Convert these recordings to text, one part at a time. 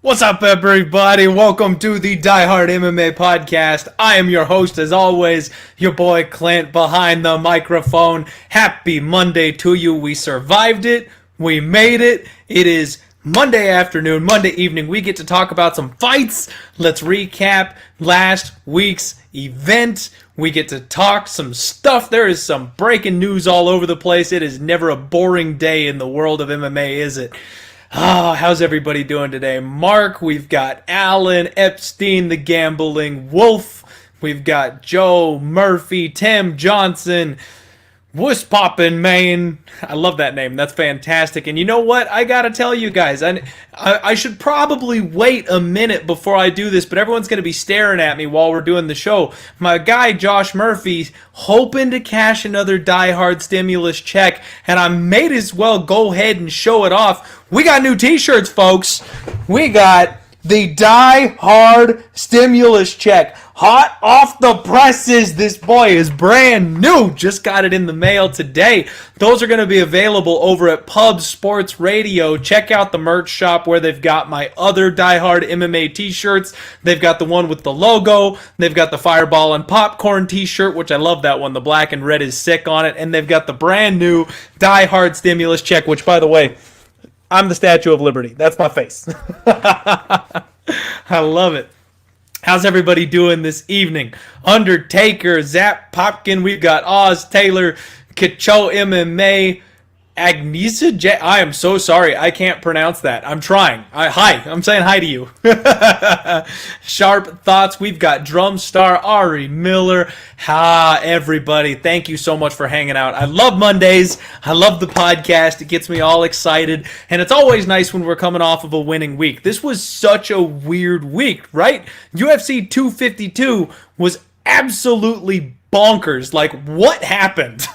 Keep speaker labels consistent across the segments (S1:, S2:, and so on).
S1: What's up, everybody? Welcome to the Die Hard MMA podcast. I am your host, as always, your boy Clint behind the microphone. Happy Monday to you. We survived it. We made it. It is Monday afternoon, Monday evening. We get to talk about some fights. Let's recap last week's event. We get to talk some stuff. There is some breaking news all over the place. It is never a boring day in the world of MMA, is it? Oh, how's everybody doing today? Mark, we've got Alan, Epstein, the gambling wolf. We've got Joe, Murphy, Tim Johnson, Wuss Poppin' Maine. I love that name. That's fantastic. And you know what? I gotta tell you guys, I should probably wait a minute before I do this, but everyone's gonna be staring at me while we're doing the show. My guy, Josh Murphy, hoping to cash another Die Hard stimulus check, and I may as well go ahead and show it off. We got new t-shirts, folks. We got the Die Hard stimulus check. Hot off the presses. This boy is brand new. Just got it in the mail today. Those are going to be available over at Pub Sports Radio. Check out the merch shop where they've got my other Die Hard MMA t-shirts. They've got the one with the logo. They've got the Fireball and Popcorn t-shirt, which I love that one. The black and red is sick on it. And they've got the brand new Die Hard stimulus check, which, by the way, I'm the Statue of Liberty. That's my face. I love it. How's everybody doing this evening? Undertaker, Zap Popkin, we've got Oz Taylor, Kacho MMA, Agnesa J. I am so sorry. I can't pronounce that. I'm trying. Hi. I'm saying hi to you. Sharp Thoughts. We've got Drumstar, Ari Miller. Everybody. Thank you so much for hanging out. I love Mondays. I love the podcast. It gets me all excited. And it's always nice when we're coming off of a winning week. This was such a weird week, right? UFC 252 was absolutely bonkers. Like, what happened?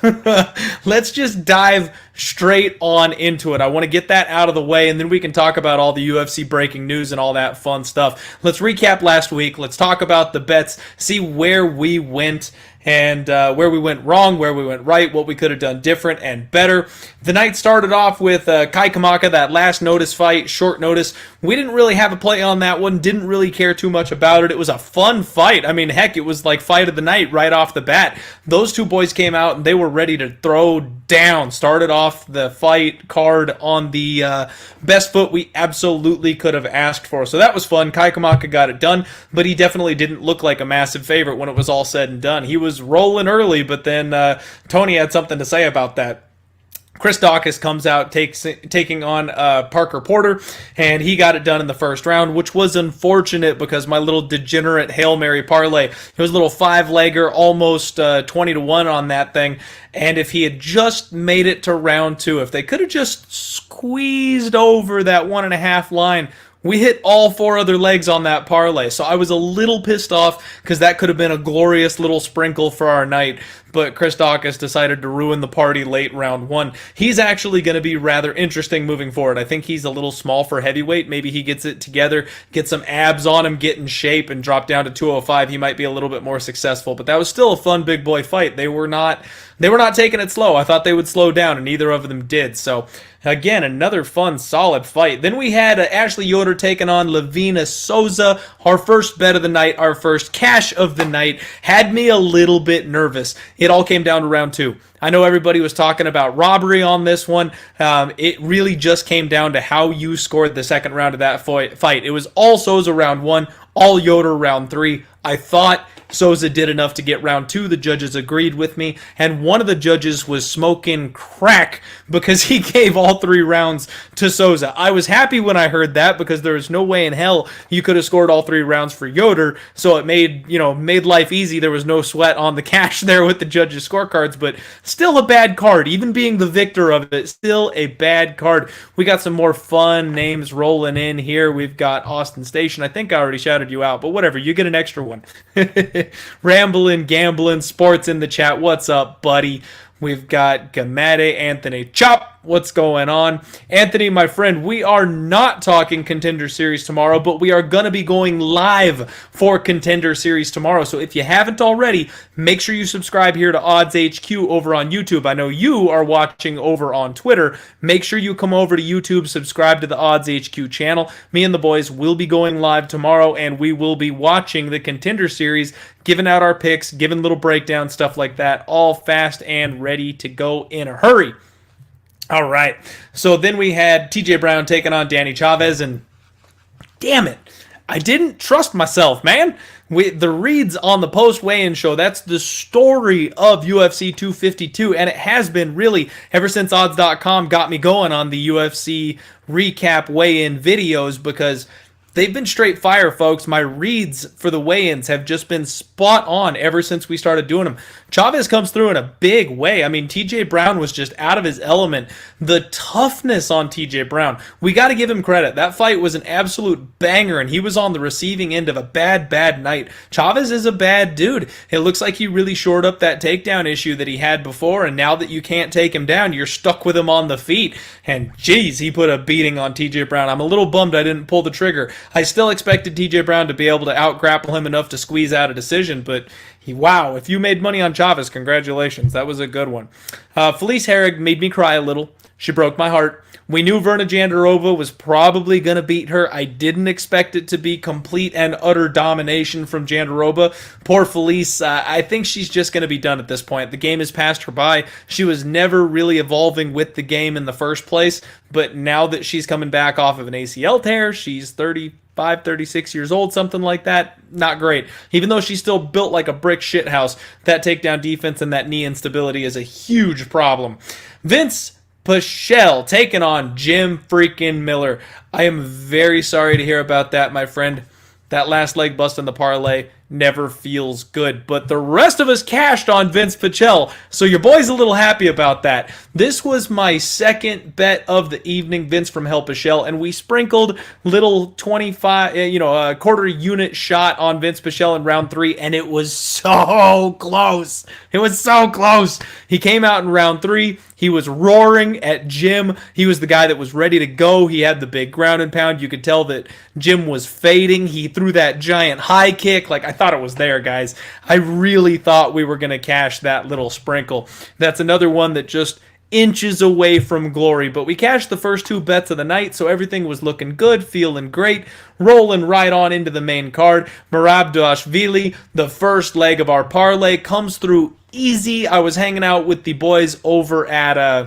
S1: Let's just dive straight on into it. I want to get that out of the way, and then we can talk about all the UFC breaking news and all that fun stuff. Let's recap last week. Let's talk about the bets, see where we went and where we went wrong, where we went right, what we could have done different and better. The night started off with Kai Kamaka, that last notice fight, short notice. We didn't really have a play on that one, didn't really care too much about it. It was a fun fight. I mean, heck, it was like fight of the night right off the bat. Those two boys came out and they were ready to throw down. Started off the fight card on the best foot we absolutely could have asked for. So that was fun. Kai Kamaka got it done, but he definitely didn't look like a massive favorite when it was all said and done. He was rolling early, but then Tony had something to say about that. Chris Daukaus comes out taking on Parker Porter, and he got it done in the first round, which was unfortunate because my little degenerate Hail Mary parlay, it was a little five-legger, almost 20-1 on that thing, and if he had just made it to round two, if they could have just squeezed over that 1.5 line, we hit all four other legs on that parlay. So I was a little pissed off because that could have been a glorious little sprinkle for our night. But Chris Daukaus decided to ruin the party late round one. He's actually going to be rather interesting moving forward. I think he's a little small for heavyweight. Maybe he gets it together, get some abs on him, get in shape, and drop down to 205. He might be a little bit more successful. But that was still a fun big boy fight. They were not taking it slow. I thought they would slow down, and neither of them did. So, again, another fun, solid fight. Then we had Ashley Yoder taking on Lavina Souza. Our first bet of the night, our first cash of the night, had me a little bit nervous. It all came down to round two. I know everybody was talking about robbery on this one. It really just came down to how you scored the second round of that fight. It was all Souza round one, all Yoder round three. I thought Souza did enough to get round two. The judges agreed with me, and one of the judges was smoking crack because he gave all 3 rounds to Souza. I was happy when I heard that because there was no way in hell you could have scored all 3 rounds for Yoder, so it made life easy. There was no sweat on the cash there with the judges' scorecards, but still a bad card. Even being the victor of it, still a bad card. We got some more fun names rolling in here. We've got Austin Station. I think I already shouted you out, but whatever. You get an extra one. Ramblin', Gambling, Sports in the chat. What's up, buddy? We've got Gamade, Anthony Chop. What's going on? Anthony, my friend, we are not talking Contender Series tomorrow, but we are going to be going live for Contender Series tomorrow. So if you haven't already, make sure you subscribe here to Odds HQ over on YouTube. I know you are watching over on Twitter. Make sure you come over to YouTube, subscribe to the Odds HQ channel. Me and the boys will be going live tomorrow, and we will be watching the Contender Series, giving out our picks, giving little breakdowns, stuff like that, all fast and ready to go in a hurry. All right, so then we had TJ Brown taking on Danny Chavez, and damn it, I didn't trust myself, man. The reads on the post-weigh-in show, that's the story of UFC 252, and it has been really ever since Odds.com got me going on the UFC recap weigh-in videos, because they've been straight fire, folks. My reads for the weigh-ins have just been spot on ever since we started doing them. Chavez comes through in a big way. I mean, TJ Brown was just out of his element. The toughness on TJ Brown, we got to give him credit. That fight was an absolute banger, and he was on the receiving end of a bad night. Chavez is a bad dude. It looks like he really shored up that takedown issue that he had before, and now that you can't take him down, you're stuck with him on the feet. And geez, he put a beating on TJ Brown. I'm a little bummed I didn't pull the trigger. I still expected TJ Brown to be able to out-grapple him enough to squeeze out a decision, but wow, if you made money on Chavez, congratulations. That was a good one. Felice Herrig made me cry a little. She broke my heart. We knew Verna Jandarova was probably going to beat her. I didn't expect it to be complete and utter domination from Jandarova. Poor Felice, I think she's just going to be done at this point. The game has passed her by. She was never really evolving with the game in the first place, but now that she's coming back off of an ACL tear, she's 35, 36 years old, something like that. Not great. Even though she's still built like a brick shithouse, that takedown defense and that knee instability is a huge problem. Vince Pichel taking on Jim freaking Miller. I am very sorry to hear about that, my friend. That last leg bust in the parlay never feels good. But the rest of us cashed on Vince Pichel, so your boy's a little happy about that. This was my second bet of the evening, Vince from Hell Pichel, and we sprinkled little 25, a quarter unit shot on Vince Pichel in round 3, and it was so close. It was so close. He came out in round 3. He was roaring at Jim. He was the guy that was ready to go. He had the big ground and pound. You could tell that Jim was fading. He threw that giant high kick. I thought it was there, guys. I really thought we were going to cash that little sprinkle. That's another one that just inches away from glory. But we cashed the first 2 bets of the night, so everything was looking good, feeling great, rolling right on into the main card. Merab the first leg of our parlay, comes through easy. I was hanging out with the boys over at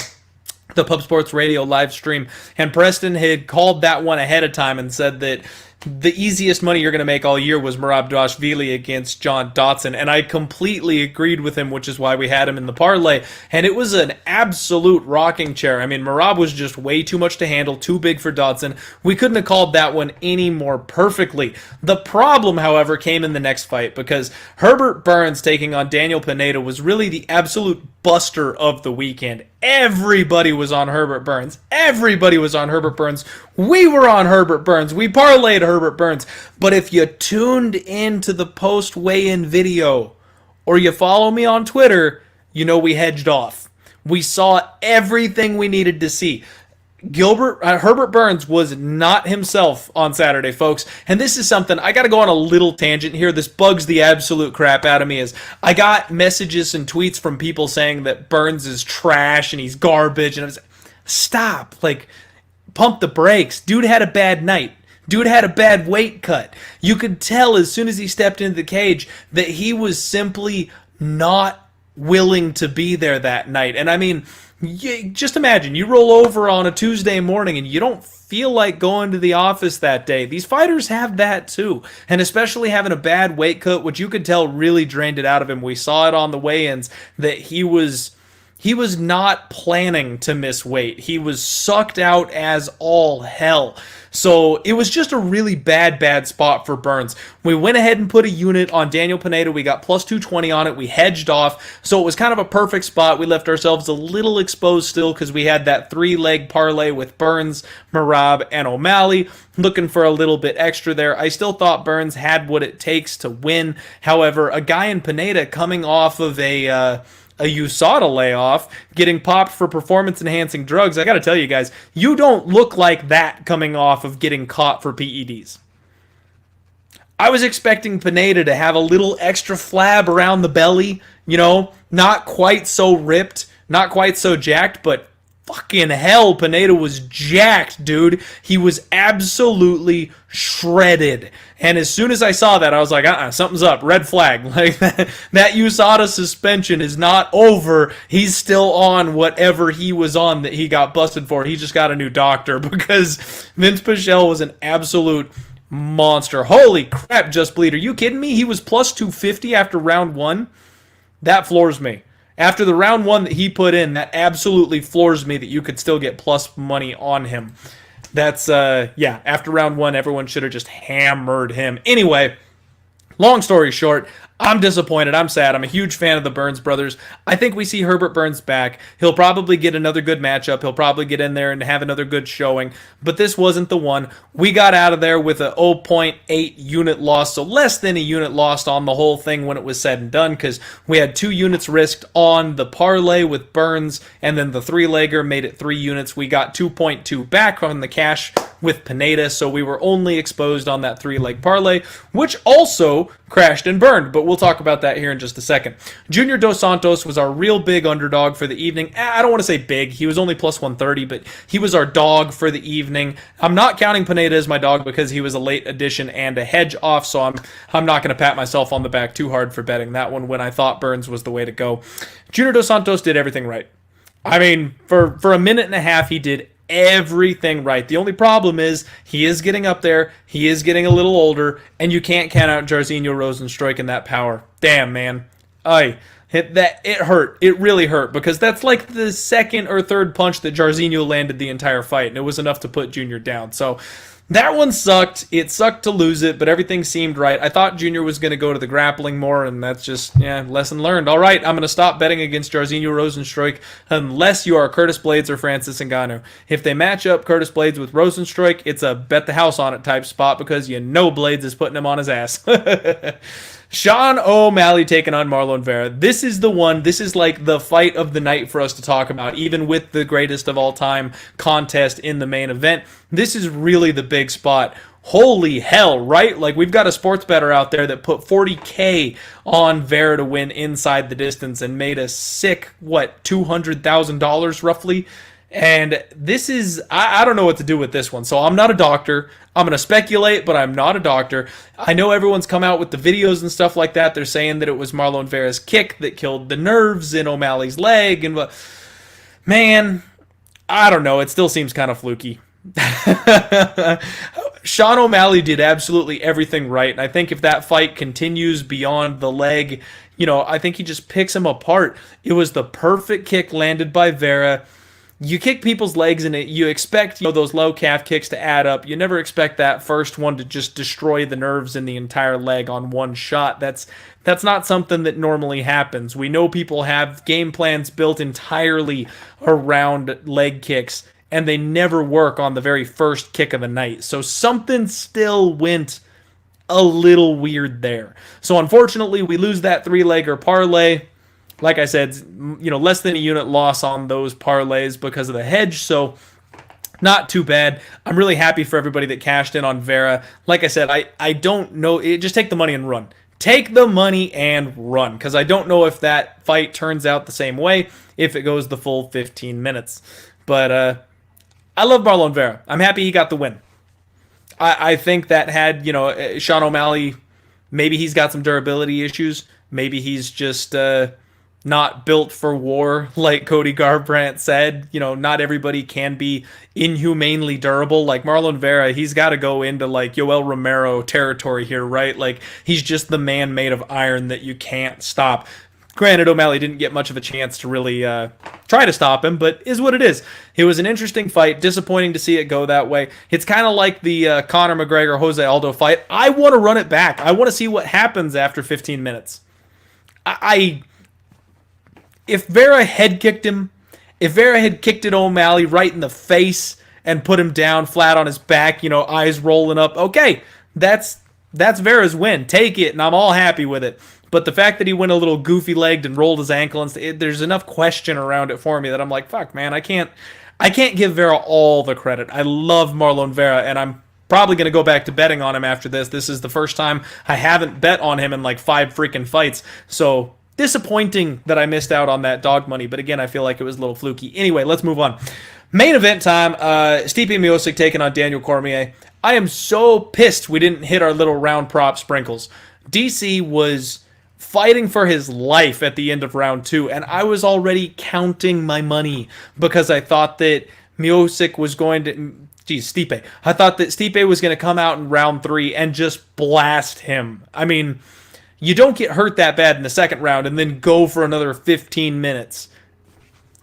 S1: the Pub Sports Radio live stream, and Preston had called that one ahead of time and said that the easiest money you're going to make all year was Merab against John Dotson, and I completely agreed with him, which is why we had him in the parlay, and it was an absolute rocking chair. I mean, Merab was just way too much to handle, too big for Dotson. We couldn't have called that one any more perfectly. The problem, however, came in the next fight, because Herbert Burns taking on Daniel Pineda was really the absolute buster of the weekend. Everybody was on Herbert Burns. Everybody was on Herbert Burns. We were on Herbert Burns. We parlayed Herbert Burns. But if you tuned into the post-weigh-in video or you follow me on Twitter, you know we hedged off. We saw everything we needed to see. Herbert Burns was not himself on Saturday, folks. And this is something, I got to go on a little tangent here. This bugs the absolute crap out of me. Is I got messages and tweets from people saying that Burns is trash and he's garbage. And I was like, stop. Pump the brakes. Dude had a bad night. Dude had a bad weight cut. You could tell as soon as he stepped into the cage that he was simply not willing to be there that night. And I mean, just imagine, you roll over on a Tuesday morning and you don't feel like going to the office that day. These fighters have that too. And especially having a bad weight cut, which you could tell really drained it out of him. We saw it on the weigh-ins that he was not planning to miss weight. He was sucked out as all hell. So it was just a really bad spot for Burns. We went ahead and put a unit on Daniel Pineda. We got plus 220 on it. We hedged off. So it was kind of a perfect spot. We left ourselves a little exposed still because we had that 3-leg parlay with Burns, Merab, and O'Malley. Looking for a little bit extra there. I still thought Burns had what it takes to win. However, a guy in Pineda coming off of a a USADA layoff, getting popped for performance-enhancing drugs. I got to tell you guys, you don't look like that coming off of getting caught for PEDs. I was expecting Pineda to have a little extra flab around the belly, not quite so ripped, not quite so jacked, but fucking hell, Pineda was jacked, dude. He was absolutely shredded. And as soon as I saw that, I was like, something's up, red flag. Like that USADA suspension is not over. He's still on whatever he was on that he got busted for. He just got a new doctor because Vince Pichel was an absolute monster. Holy crap, Just Bleed. Are you kidding me? He was plus 250 after round 1. That floors me. After the round 1 that he put in, that absolutely floors me that you could still get plus money on him. That's, after round 1, everyone should have just hammered him. Anyway, long story short, I'm disappointed. I'm sad. I'm a huge fan of the Burns brothers. I think we see Herbert Burns back. He'll probably get another good matchup. He'll probably get in there and have another good showing. But this wasn't the one. We got out of there with a 0.8 unit loss, so less than a unit lost on the whole thing when it was said and done, because we had 2 units risked on the parlay with Burns, and then the 3-legger made it 3 units. We got 2.2 back on the cash with Pineda, so we were only exposed on that 3-leg parlay, which also crashed and burned, but we'll talk about that here in just a second. Junior Dos Santos was our real big underdog for the evening. I don't want to say big. He was only plus 130, but he was our dog for the evening. I'm not counting Pineda as my dog because he was a late addition and a hedge off, so I'm not going to pat myself on the back too hard for betting that one when I thought Burns was the way to go. Junior Dos Santos did everything right. I mean, for a minute and a half, he did everything right. The only problem is he is getting up there, he is getting a little older, and you can't count out Jairzinho Rozenstruik in that power. Damn, man. It hurt. It really hurt, because that's like the second or third punch that Jairzinho landed the entire fight, and it was enough to put Junior down. So that one sucked. It sucked to lose it, but everything seemed right. I thought Junior was going to go to the grappling more, and that's just, lesson learned. All right, I'm going to stop betting against Jairzinho Rozenstruik unless you are Curtis Blades or Francis Ngannou. If they match up Curtis Blades with Rozenstruik, it's a bet the house on it type spot, because Blades is putting him on his ass. Sean O'Malley taking on Marlon Vera. This is the one. This is like the fight of the night for us to talk about, even with the greatest of all time contest in the main event. This is really the big spot. Holy hell, right? Like, we've got a sports bettor out there that put $40K on Vera to win inside the distance and made a sick, $200,000 roughly? And this is, I don't know what to do with this one. So I'm not a doctor. I'm going to speculate, but I'm not a doctor. I know everyone's come out with the videos and stuff like that. They're saying that it was Marlon Vera's kick that killed the nerves in O'Malley's leg. And man, I don't know. It still seems kind of fluky. Sean O'Malley did absolutely everything right. And I think if that fight continues beyond the leg, I think he just picks him apart. It was the perfect kick landed by Vera. You kick people's legs and you expect those low calf kicks to add up. You never expect that first one to just destroy the nerves in the entire leg on one shot. That's not something that normally happens. We know people have game plans built entirely around leg kicks, and they never work on the very first kick of the night. So something still went a little weird there. So unfortunately, we lose that 3-legger parlay. Like I said, less than a unit loss on those parlays because of the hedge, so not too bad. I'm really happy for everybody that cashed in on Vera. Like I said, I don't know. Just take the money and run. Take the money and run, because I don't know if that fight turns out the same way if it goes the full 15 minutes. But I love Marlon Vera. I'm happy he got the win. I think that had, Sean O'Malley, maybe he's got some durability issues. Maybe he's just not built for war, like Cody Garbrandt said. Not everybody can be inhumanely durable. Like Marlon Vera, he's got to go into like Yoel Romero territory here, right? Like, he's just the man made of iron that you can't stop. Granted, O'Malley didn't get much of a chance to really try to stop him, but is what it is. It was an interesting fight. Disappointing to see it go that way. It's kind of like the Conor McGregor-Jose Aldo fight. I want to run it back. I want to see what happens after 15 minutes. If Vera head kicked him, if Vera had kicked at O'Malley right in the face and put him down flat on his back, eyes rolling up, okay, that's Vera's win. Take it, and I'm all happy with it. But the fact that he went a little goofy-legged and rolled his ankle, and there's enough question around it for me that I'm like, fuck, man, I can't give Vera all the credit. I love Marlon Vera, and I'm probably going to go back to betting on him after this. This is the first time I haven't bet on him in like 5 freaking fights. So disappointing that I missed out on that dog money. But again, I feel like it was a little fluky. Anyway, let's move on. Main event time. Stipe Miocic taking on Daniel Cormier. I am so pissed we didn't hit our little round prop sprinkles. DC was fighting for his life at the end of round 2, and I was already counting my money because I thought that Miocic was going to... Stipe. I thought that Stipe was going to come out in round 3 and just blast him. I mean, you don't get hurt that bad in the second round and then go for another 15 minutes.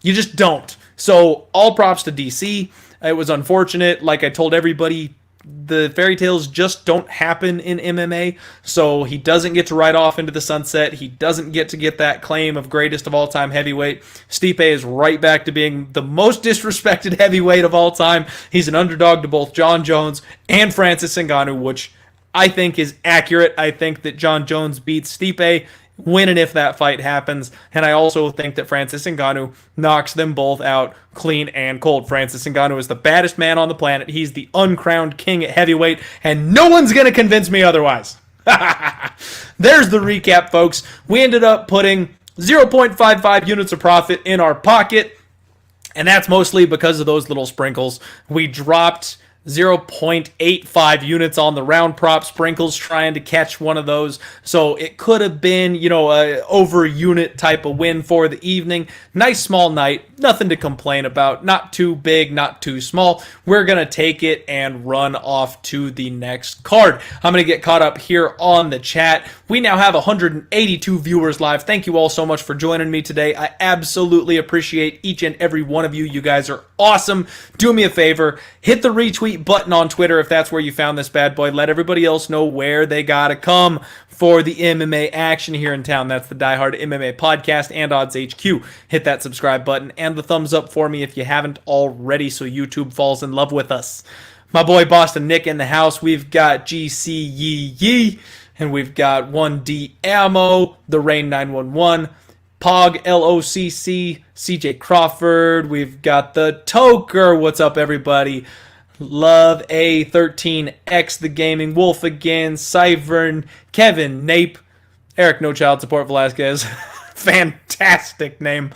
S1: You just don't. So, all props to DC. It was unfortunate. Like I told everybody, the fairy tales just don't happen in MMA. So, he doesn't get to ride off into the sunset. He doesn't get to get that claim of greatest of all time heavyweight. Stipe is right back to being the most disrespected heavyweight of all time. He's an underdog to both Jon Jones and Francis Ngannou, which I think is accurate. I think that Jon Jones beats Stipe when and if that fight happens. And I also think that Francis Ngannou knocks them both out clean and cold. Francis Ngannou is the baddest man on the planet. He's the uncrowned king at heavyweight, and no one's going to convince me otherwise. There's the recap, folks. We ended up putting 0.55 units of profit in our pocket, and that's mostly because of those little sprinkles. We dropped 0.85 units on the round prop sprinkles trying to catch one of those. So it could have been, a over unit type of win for the evening. Nice small night. Nothing to complain about. Not too big, not too small. We're going to take it and run off to the next card. I'm going to get caught up here on the chat. We now have 182 viewers live. Thank you all so much for joining me today. I absolutely appreciate each and every one of you. You guys are awesome. Do me a favor. Hit the retweet button on Twitter if that's where you found this bad boy. Let everybody else know where they gotta come for the MMA action here in town. That's the Die Hard MMA podcast and Odds HQ. Hit that subscribe button and the thumbs up for me if you haven't already, so YouTube falls in love with us. My boy Boston Nick in the house. We've got GC Yee Yee, and we've got 1D Ammo, the Rain 911, Pog LOCC, CJ Crawford. We've got the Toker. What's up, everybody? Love A13X, the Gaming Wolf again, Cyvern, Kevin, Nape, Eric No Child Support Velasquez. Fantastic name.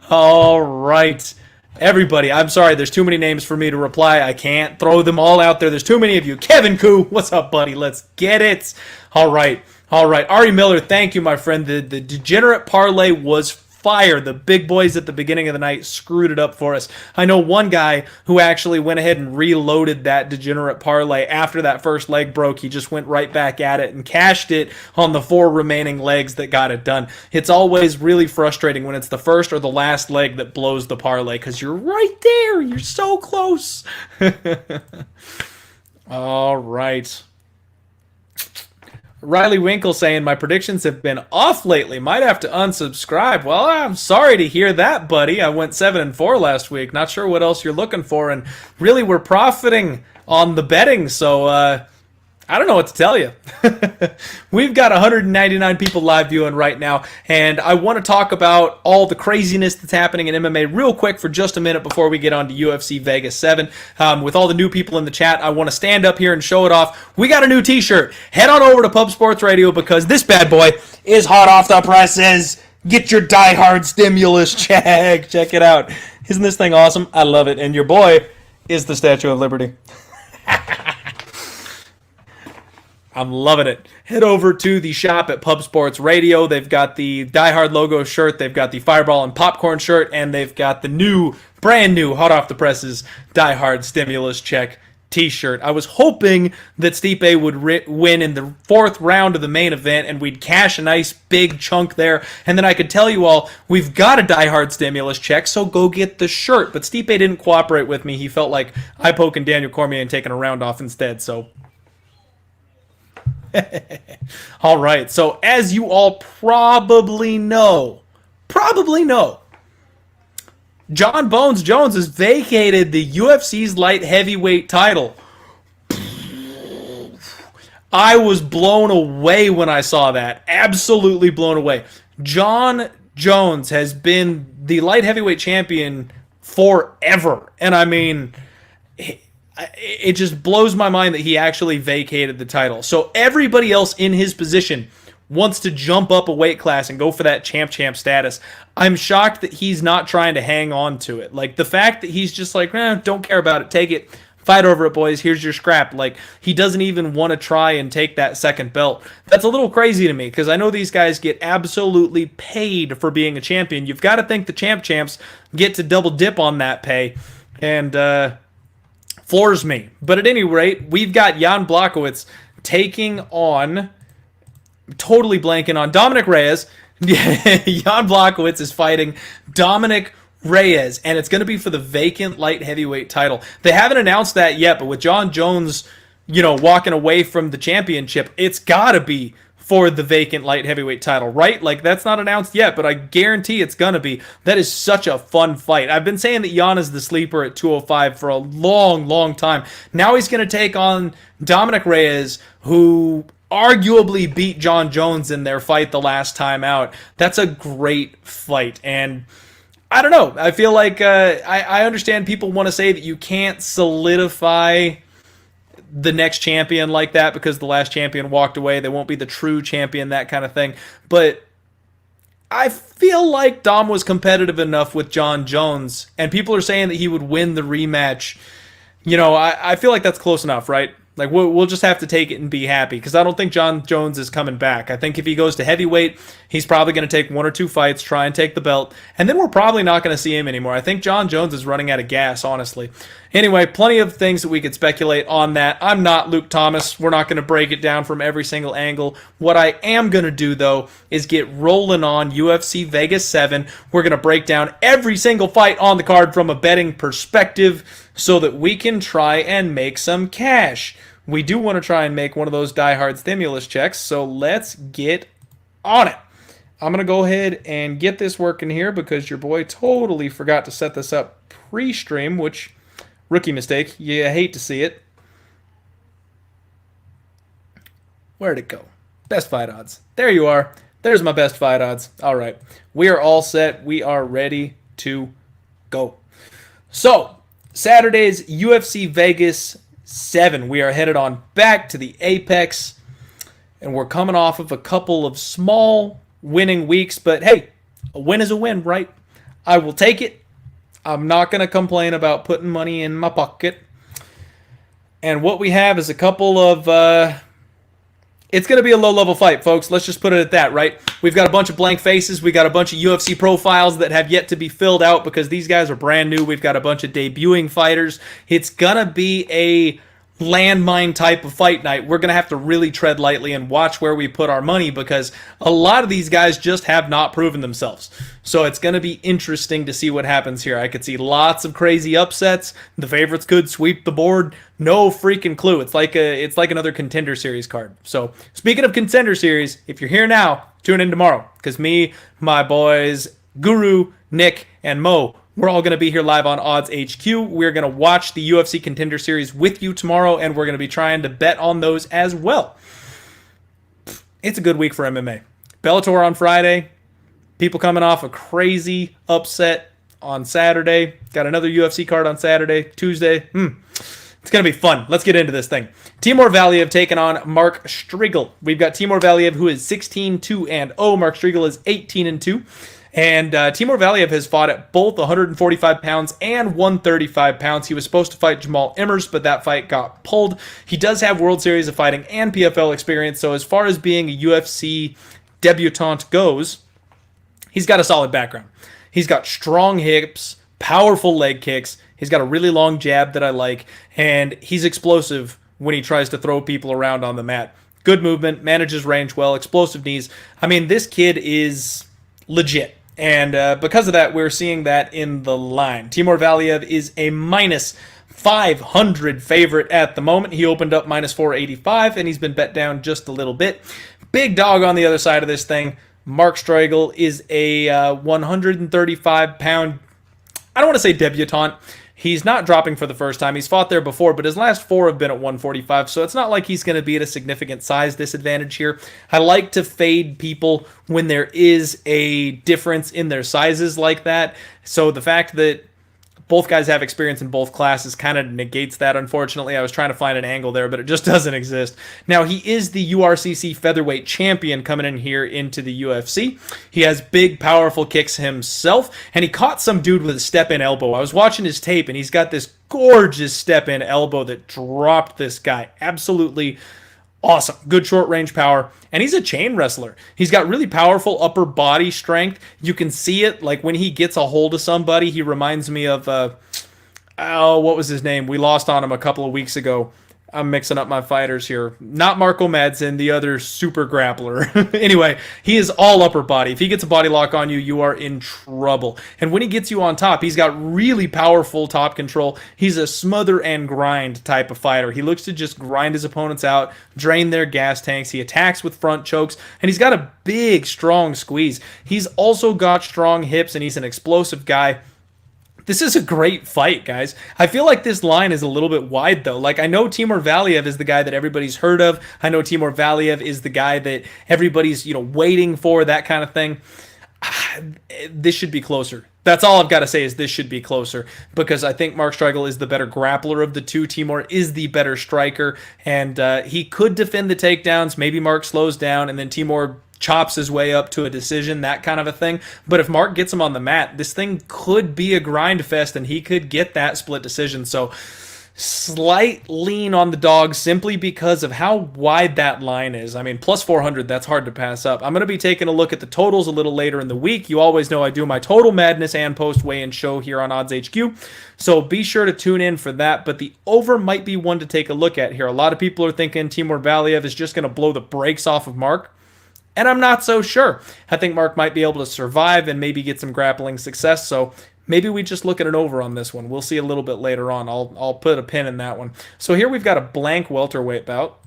S1: All right. Everybody, I'm sorry, there's too many names for me to reply. I can't throw them all out there. There's too many of you. Kevin Koo, what's up, buddy? Let's get it. All right. Ari Miller, thank you, my friend. The degenerate parlay was fire. The big boys at the beginning of the night screwed it up for us. I know one guy who actually went ahead and reloaded that degenerate parlay after that first leg broke. He just went right back at it and cashed it on the 4 remaining legs that got it done. It's always really frustrating when it's the first or the last leg that blows the parlay because you're right there. You're so close. All right. Riley Winkle saying, my predictions have been off lately. Might have to unsubscribe. Well, I'm sorry to hear that, buddy. I went 7-4 last week. Not sure what else you're looking for. And really, we're profiting on the betting. So, I don't know what to tell you. We've got 199 people live viewing right now, and I want to talk about all the craziness that's happening in MMA real quick for just a minute before we get on to UFC Vegas 7. With all the new people in the chat, I want to stand up here and show it off. We got a new t-shirt. Head on over to Pub Sports Radio because this bad boy is hot off the presses. Get your die-hard stimulus check. Check it out. Isn't this thing awesome? I love it. And your boy is the Statue of Liberty. I'm loving it. Head over to the shop at Pub Sports Radio. They've got the Die Hard logo shirt. They've got the Fireball and Popcorn shirt. And they've got the brand new, hot off the presses, Die Hard Stimulus Check t-shirt. I was hoping that Stipe would win in the 4th round of the main event and we'd cash a nice big chunk there. And then I could tell you all, we've got a Die Hard Stimulus Check, so go get the shirt. But Stipe didn't cooperate with me. He felt like I poking Daniel Cormier and taking a round off instead, so... All right, so as you all probably know, John Bones Jones has vacated the UFC's light heavyweight title. I was blown away when I saw that. Absolutely blown away. Jon Jones has been the light heavyweight champion forever. And I mean, it just blows my mind that he actually vacated the title. So everybody else in his position wants to jump up a weight class and go for that champ status. I'm shocked that he's not trying to hang on to it. Like, the fact that he's just like, don't care about it, take it, fight over it, boys, here's your scrap. Like, he doesn't even want to try and take that second belt. That's a little crazy to me, because I know these guys get absolutely paid for being a champion. You've got to think the champs get to double dip on that pay, and floors me. But at any rate, we've got Jan Blachowicz taking on, totally blanking on, Dominic Reyes. Jan Blachowicz is fighting Dominic Reyes, and it's going to be for the vacant light heavyweight title. They haven't announced that yet, but with Jon Jones, walking away from the championship, it's got to be for the vacant light heavyweight title, right? Like, that's not announced yet, but I guarantee it's going to be. That is such a fun fight. I've been saying that Jan is the sleeper at 205 for a long, long time. Now he's going to take on Dominic Reyes, who arguably beat Jon Jones in their fight the last time out. That's a great fight, and I don't know. I feel like I understand people want to say that you can't solidify the next champion like that because the last champion walked away. They won't be the true champion, that kind of thing. But I feel like Dom was competitive enough with Jon Jones, and people are saying that he would win the rematch. I feel like that's close enough, right? Like, we'll just have to take it and be happy, because I don't think Jon Jones is coming back. I think if he goes to heavyweight, he's probably going to take 1 or 2 fights, try and take the belt, and then we're probably not going to see him anymore. I think Jon Jones is running out of gas, honestly. Anyway, plenty of things that we could speculate on that. I'm not Luke Thomas. We're not going to break it down from every single angle. What I am going to do, though, is get rolling on UFC Vegas 7. We're going to break down every single fight on the card from a betting perspective so that we can try and make some cash. We do want to try and make one of those diehard stimulus checks, so let's get on it. I'm going to go ahead and get this working here because your boy totally forgot to set this up pre-stream, which, rookie mistake. You hate to see it. Where'd it go? Best fight odds. There you are. There's my best fight odds. All right. We are all set. We are ready to go. So, Saturday's UFC Vegas 7. We are headed on back to the Apex, and we're coming off of a couple of small winning weeks, but hey, a win is a win, right? I will take it. I'm not going to complain about putting money in my pocket. And what we have is a couple of it's going to be a low-level fight, folks. Let's just put it at that, right? We've got a bunch of blank faces. We got a bunch of UFC profiles that have yet to be filled out because these guys are brand new. We've got a bunch of debuting fighters. It's going to be a landmine type of fight night. We're going to have to really tread lightly and watch where we put our money because a lot of these guys just have not proven themselves. So it's going to be interesting to see what happens here. I could see lots of crazy upsets. The favorites could sweep the board. No freaking clue. It's like another Contender Series card. So speaking of Contender Series, if you're here now, tune in tomorrow because me, my boys, Guru, Nick, and Mo, we're all going to be here live on Odds HQ. We're going to watch the UFC Contender Series with you tomorrow, and we're going to be trying to bet on those as well. It's a good week for MMA. Bellator on Friday. People coming off a crazy upset on Saturday. Got another UFC card on Saturday. Tuesday. It's going to be fun. Let's get into this thing. Timur Valiev taking on Mark Striegel. We've got Timur Valiev, who is 16-2-0. Mark Striegel is 18-2. And Timur Valiev has fought at both 145 pounds and 135 pounds. He was supposed to fight Jamal Emmers, but that fight got pulled. He does have World Series of Fighting and PFL experience, so as far as being a UFC debutant goes, he's got a solid background. He's got strong hips, powerful leg kicks. He's got a really long jab that I like, and he's explosive when he tries to throw people around on the mat. Good movement, manages range well, explosive knees. I mean, this kid is legit. And because of that, we're seeing that in the line. Timur Valiev is a minus 500 favorite at the moment. He opened up minus 485, and he's been bet down just a little bit. Big dog on the other side of this thing. Mark Striegel is a 135-pound, I don't want to say debutante. He's not dropping for the first time. He's fought there before, but his last 4 have been at 145, so it's not like he's going to be at a significant size disadvantage here. I like to fade people when there is a difference in their sizes like that. So the fact that both guys have experience in both classes kind of negates that, unfortunately. I was trying to find an angle there, but it just doesn't exist. Now, he is the URCC featherweight champion coming in here into the UFC. He has big, powerful kicks himself, and he caught some dude with a step-in elbow. I was watching his tape, and he's got this gorgeous step-in elbow that dropped this guy. Absolutely awesome. Good short-range power. And he's a chain wrestler. He's got really powerful upper body strength. You can see it. Like when he gets a hold of somebody, he reminds me of, what was his name? We lost on him a couple of weeks ago. I'm mixing up my fighters here. Not Marco Madsen, the other super grappler. Anyway, he is all upper body. If he gets a body lock on you, you are in trouble. And when he gets you on top, he's got really powerful top control. He's a smother and grind type of fighter. He looks to just grind his opponents out, drain their gas tanks. He attacks with front chokes, and he's got a big, strong squeeze. He's also got strong hips, and he's an explosive guy. This is a great fight, guys. I feel like this line is a little bit wide, though. Like, I know Timur Valiev is the guy that everybody's heard of. I know Timur Valiev is the guy that everybody's, waiting for, that kind of thing. This should be closer. That's all I've got to say is this should be closer, because I think Mark Striegel is the better grappler of the two. Timur is the better striker, and he could defend the takedowns. Maybe Mark slows down, and then Timur chops his way up to a decision, that kind of a thing. But if Mark gets him on the mat, this thing could be a grind fest, and he could get that split decision. So slight lean on the dog simply because of how wide that line is. I mean, plus 400, that's hard to pass up. I'm going to be taking a look at the totals a little later in the week. You always know I do my Total Madness and post weigh-in show here on Odds HQ, so be sure to tune in for that. But the over might be one to take a look at here. A lot of people are thinking Timur Valiev is just going to blow the brakes off of Mark, and I'm not so sure. I think Mark might be able to survive and maybe get some grappling success, so maybe we just look at an over on this one. We'll see a little bit later on. I'll put a pin in that one. So here we've got a blank welterweight bout.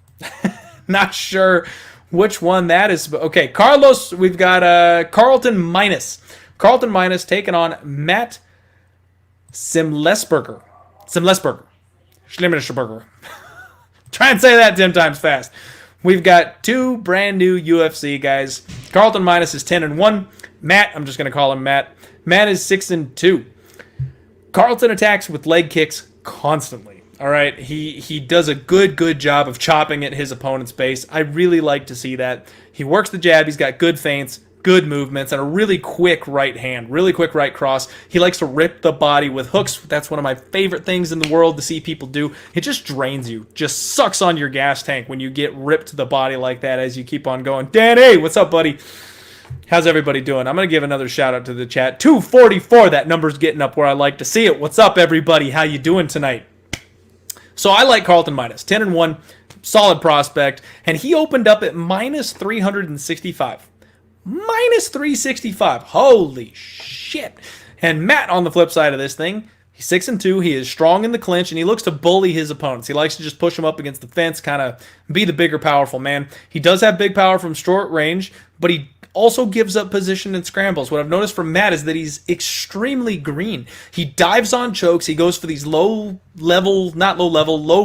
S1: Not sure which one that is. But okay, Carlos, we've got Carlton Minus. Carlton Minus taking on Matt Simlesberger. Schlimmersberger. Try and say that 10 times fast. We've got two brand new UFC guys. Carlton Minus is 10-1. Matt, I'm just going to call him Matt. Matt is 6-2. Carlton attacks with leg kicks constantly. All right, he does a good job of chopping at his opponent's base. I really like to see that. He works the jab. He's got good feints, good movements, and a really quick right hand, really quick right cross. He likes to rip the body with hooks. That's one of my favorite things in the world to see people do. It just drains you, just sucks on your gas tank when you get ripped to the body like that as you keep on going. Danny, what's up, buddy? How's everybody doing? I'm going to give another shout out to the chat. 244, that number's getting up where I like to see it. What's up, everybody? How you doing tonight? So I like Carlton Minus, 10-1, solid prospect, and he opened up at minus 365. Minus 365. Holy shit. And Matt on the flip side of this thing, he's 6-2. He is strong in the clinch, and he looks to bully his opponents. He likes to just push them up against the fence, kind of be the bigger, powerful man. He does have big power from short range, but he also gives up position and scrambles. What I've noticed from Matt is that he's extremely green. He dives on chokes. He goes for these low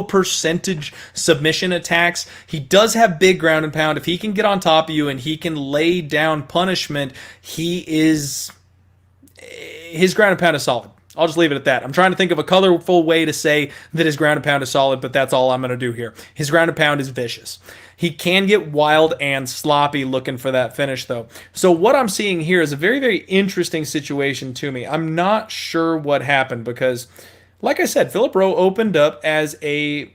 S1: percentage submission attacks. He does have big ground and pound. If he can get on top of you and he can lay down punishment, his ground and pound is solid. I'll just leave it at that. I'm trying to think of a colorful way to say that his ground and pound is solid, but that's all I'm going to do here. His ground and pound is vicious. He can get wild and sloppy looking for that finish, though. So what I'm seeing here is a very, very interesting situation to me. I'm not sure what happened because, like I said, Philip Rowe opened up as a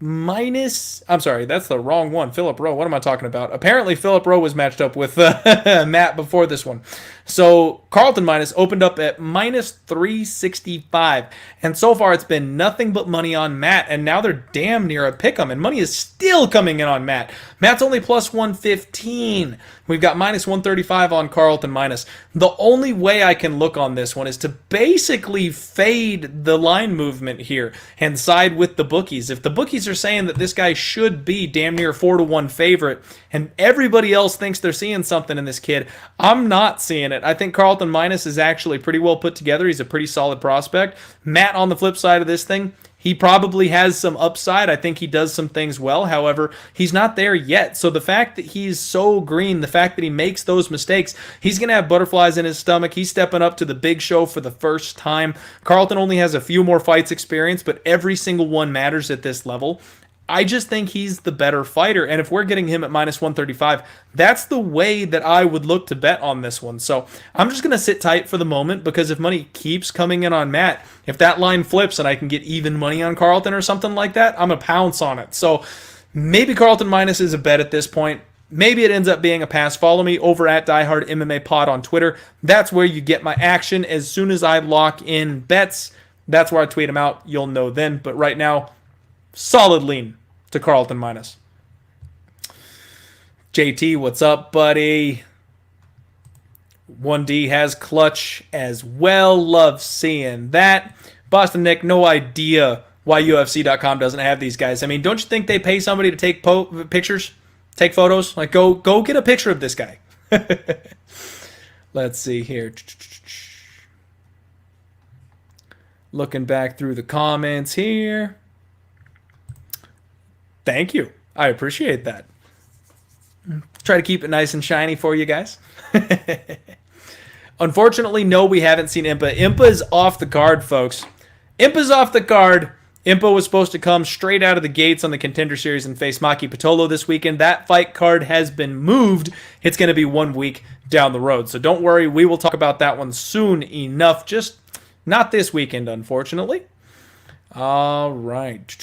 S1: minus... I'm sorry, that's the wrong one. Philip Rowe, what am I talking about? Apparently, Philip Rowe was matched up with Matt before this one. So Carlton Minus opened up at minus 365. And so far, it's been nothing but money on Matt. And now they're damn near a pick'em. And money is still coming in on Matt. Matt's only plus 115. We've got minus 135 on Carlton Minus. The only way I can look on this one is to basically fade the line movement here and side with the bookies. If the bookies bookies are saying that this guy should be damn near 4-1 favorite, and everybody else thinks they're seeing something in this kid. I'm not seeing it. I think Carlton Minus is actually pretty well put together. He's a pretty solid prospect. Matt, on the flip side of this thing, he probably has some upside. I think he does some things well. However, he's not there yet. So the fact that he's so green, the fact that he makes those mistakes, he's going to have butterflies in his stomach. He's stepping up to the big show for the first time. Carlton only has a few more fights experience, but every single one matters at this level. I just think he's the better fighter, and if we're getting him at minus 135, that's the way that I would look to bet on this one. So I'm just going to sit tight for the moment, because if money keeps coming in on Matt, if that line flips and I can get even money on Carlton or something like that, I'm going to pounce on it. So maybe Carlton Minus is a bet at this point. Maybe it ends up being a pass. Follow me over at Diehard MMA Pod on Twitter. That's where you get my action. As soon as I lock in bets, that's where I tweet them out. You'll know then. But right now, solid lean to Carlton Minus. JT, what's up, buddy? 1D has clutch as well. Love seeing that. Boston Nick, no idea why UFC.com doesn't have these guys. I mean, don't you think they pay somebody to take pictures? Take photos? Like, go get a picture of this guy. Let's see here. Looking back through the comments here. Thank you. I appreciate that. Try to keep it nice and shiny for you guys. Unfortunately, no, we haven't seen Impa. Impa is off the card, folks. Impa's off the card. Impa was supposed to come straight out of the gates on the Contender Series and face Maki Pitolo this weekend. That fight card has been moved. It's going to be 1 week down the road. So don't worry. We will talk about that one soon enough. Just not this weekend, unfortunately. All right.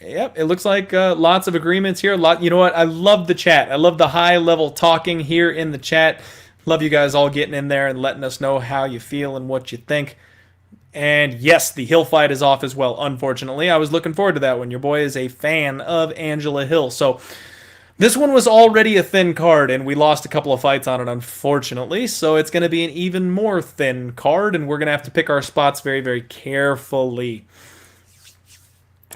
S1: Yep, it looks like lots of agreements here. You know what? I love the chat. I love the high-level talking here in the chat. Love you guys all getting in there and letting us know how you feel and what you think. And yes, the Hill fight is off as well, unfortunately. I was looking forward to that one. Your boy is a fan of Angela Hill. So this one was already a thin card, and we lost a couple of fights on it, unfortunately. So it's going to be an even more thin card, and we're going to have to pick our spots very, very carefully.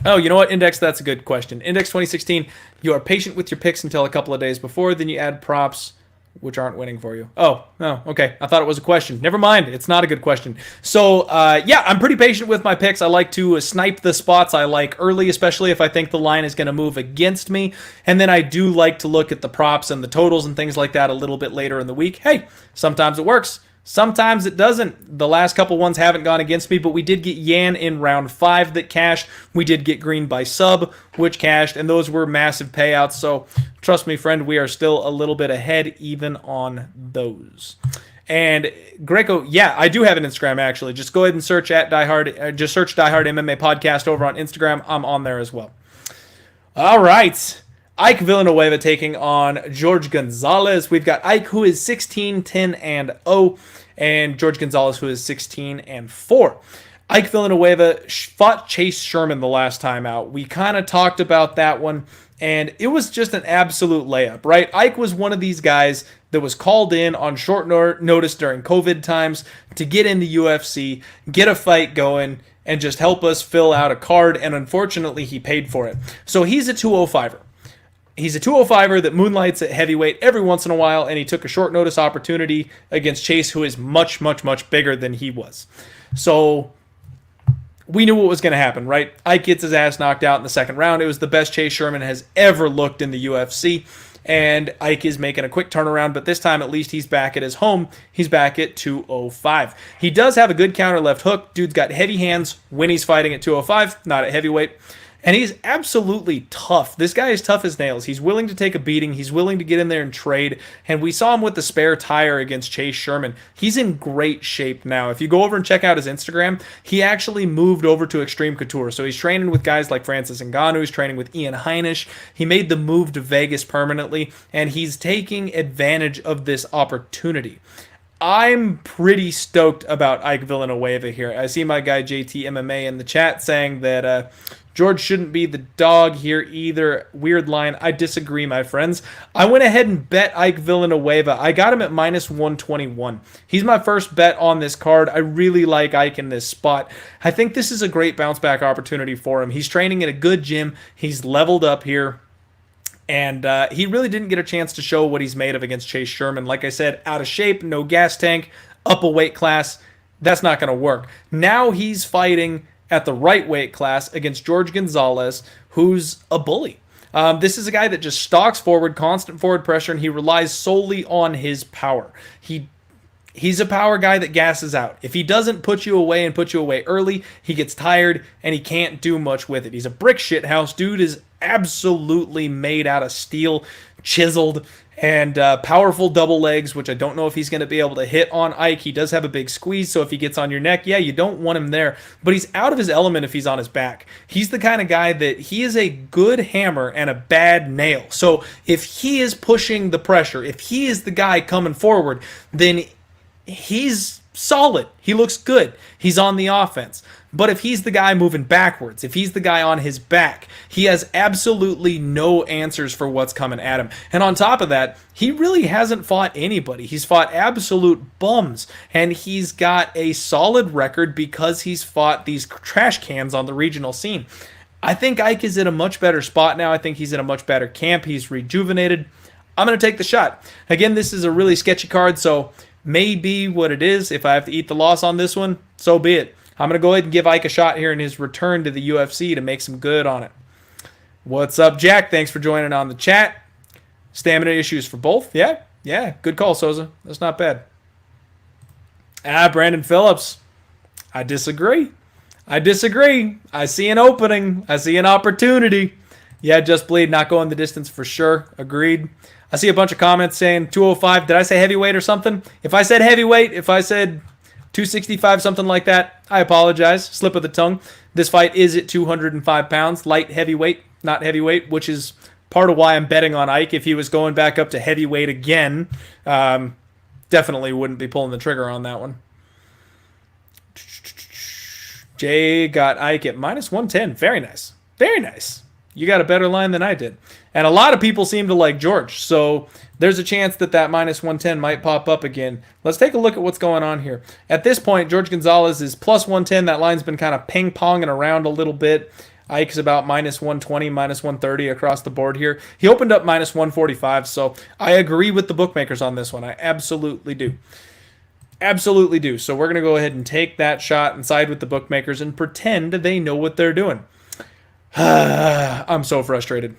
S1: Oh, you know what, Index? That's a good question. Index 2016, you are patient with your picks until a couple of days before, then you add props, which aren't winning for you. Oh, okay. I thought it was a question. Never mind. It's not a good question. So, yeah, I'm pretty patient with my picks. I like to snipe the spots I like early, especially if I think the line is going to move against me. And then I do like to look at the props and the totals and things like that a little bit later in the week. Hey, sometimes it works. Sometimes it doesn't. The last couple ones haven't gone against me, but we did get Yan in round 5 that cashed. We did get Green by sub, which cashed, and those were massive payouts. So trust me, friend, we are still a little bit ahead even on those. And Greco, yeah, I do have an Instagram, actually. Just go ahead and search at Diehard. Just search Diehard MMA Podcast over on Instagram. I'm on there as well. All right. Ike Villaneuva taking on Jorge Gonzalez. We've got Ike, who is 16-10-0, and Jorge Gonzalez, who is 16-4. Ike Villaneuva fought Chase Sherman the last time out. We kind of talked about that one, and it was just an absolute layup, right? Ike was one of these guys that was called in on short notice during COVID times to get in the UFC, get a fight going, and just help us fill out a card, and unfortunately, he paid for it. So he's a 205er. He's a 205er that moonlights at heavyweight every once in a while, and he took a short notice opportunity against Chase, who is much, much, much bigger than he was. So we knew what was going to happen, right? Ike gets his ass knocked out in the second round. It was the best Chase Sherman has ever looked in the UFC, and Ike is making a quick turnaround, but this time at least he's back at his home. He's back at 205. He does have a good counter left hook. Dude's got heavy hands when he's fighting at 205, not at heavyweight. And he's absolutely tough. This guy is tough as nails. He's willing to take a beating. He's willing to get in there and trade. And we saw him with the spare tire against Chase Sherman. He's in great shape now. If you go over and check out his Instagram, he actually moved over to Extreme Couture. So he's training with guys like Francis Ngannou. He's training with Ian Heinisch. He made the move to Vegas permanently, and he's taking advantage of this opportunity. I'm pretty stoked about Ike Villanueva here. I see my guy JT MMA in the chat saying that George shouldn't be the dog here either. Weird line. I disagree, my friends. I went ahead and bet Ike Villanueva. I got him at minus 121. He's my first bet on this card. I really like Ike in this spot. I think this is a great bounce back opportunity for him. He's training at a good gym. He's leveled up here. And he really didn't get a chance to show what he's made of against Chase Sherman. Like I said, out of shape, no gas tank, up a weight class. That's not going to work. Now he's fighting at the right weight class against George Gonzalez, who's a bully. This is a guy that just stalks forward, constant forward pressure, and he relies solely on his power. He's a power guy that gasses out. If he doesn't put you away and put you away early, he gets tired and he can't do much with it. He's a brick shithouse. Dude is absolutely made out of steel, chiseled, and powerful double legs, which I don't know if he's going to be able to hit on Ike. He does have a big squeeze, so if he gets on your neck, yeah, you don't want him there. But he's out of his element if he's on his back. He's the kind of guy that he is a good hammer and a bad nail. So if he is pushing the pressure, if he is the guy coming forward, then he's solid. He looks good. He's on the offense. But if he's the guy moving backwards, if he's the guy on his back, he has absolutely no answers for what's coming at him. And on top of that, he really hasn't fought anybody. He's fought absolute bums. And he's got a solid record because he's fought these trash cans on the regional scene. I think Ike is in a much better spot now. I think he's in a much better camp. He's rejuvenated. I'm going to take the shot. Again, this is a really sketchy card, so may be what it is. If I have to eat the loss on this one, so be it. I'm going to go ahead and give Ike a shot here in his return to the UFC to make some good on it. What's up, Jack? Thanks for joining on the chat. Stamina issues for both. Yeah. Good call, Souza. That's not bad. Brandon Phillips. I disagree. I see an opening. I see an opportunity. Yeah, Just Bleed, not going the distance for sure. Agreed. I see a bunch of comments saying 205. Did I say heavyweight or something? If I said heavyweight, if I said 265, something like that, I apologize. Slip of the tongue. This fight is at 205 pounds. Light heavyweight, not heavyweight, which is part of why I'm betting on Ike. If he was going back up to heavyweight again, definitely wouldn't be pulling the trigger on that one. Jay got Ike at minus 110. Very nice. Very nice. You got a better line than I did. And a lot of people seem to like George, so there's a chance that minus 110 might pop up again. Let's take a look at what's going on here. At this point, George Gonzalez is plus 110. That line's been kind of ping-ponging around a little bit. Ike's about minus 120, minus 130 across the board here. He opened up minus 145, so I agree with the bookmakers on this one. I absolutely do. Absolutely do. So we're going to go ahead and take that shot and side with the bookmakers and pretend they know what they're doing. I'm so frustrated.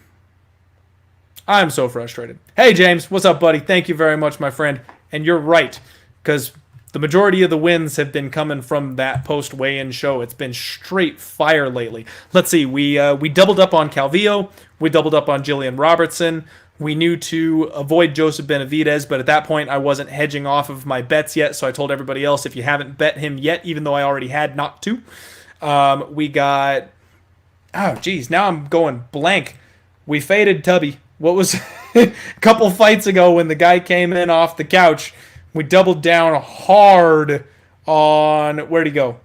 S1: I'm so frustrated. Hey, James, what's up, buddy? Thank you very much, my friend. And you're right, because the majority of the wins have been coming from that post-weigh-in show. It's been straight fire lately. Let's see. We doubled up on Calvillo. We doubled up on Jillian Robertson. We knew to avoid Joseph Benavidez, but at that point, I wasn't hedging off of my bets yet, so I told everybody else, if you haven't bet him yet, even though I already had not to. We got... Oh, geez, now I'm going blank. We faded Tubby. What was a couple fights ago when the guy came in off the couch? We doubled down hard on... Where'd he go?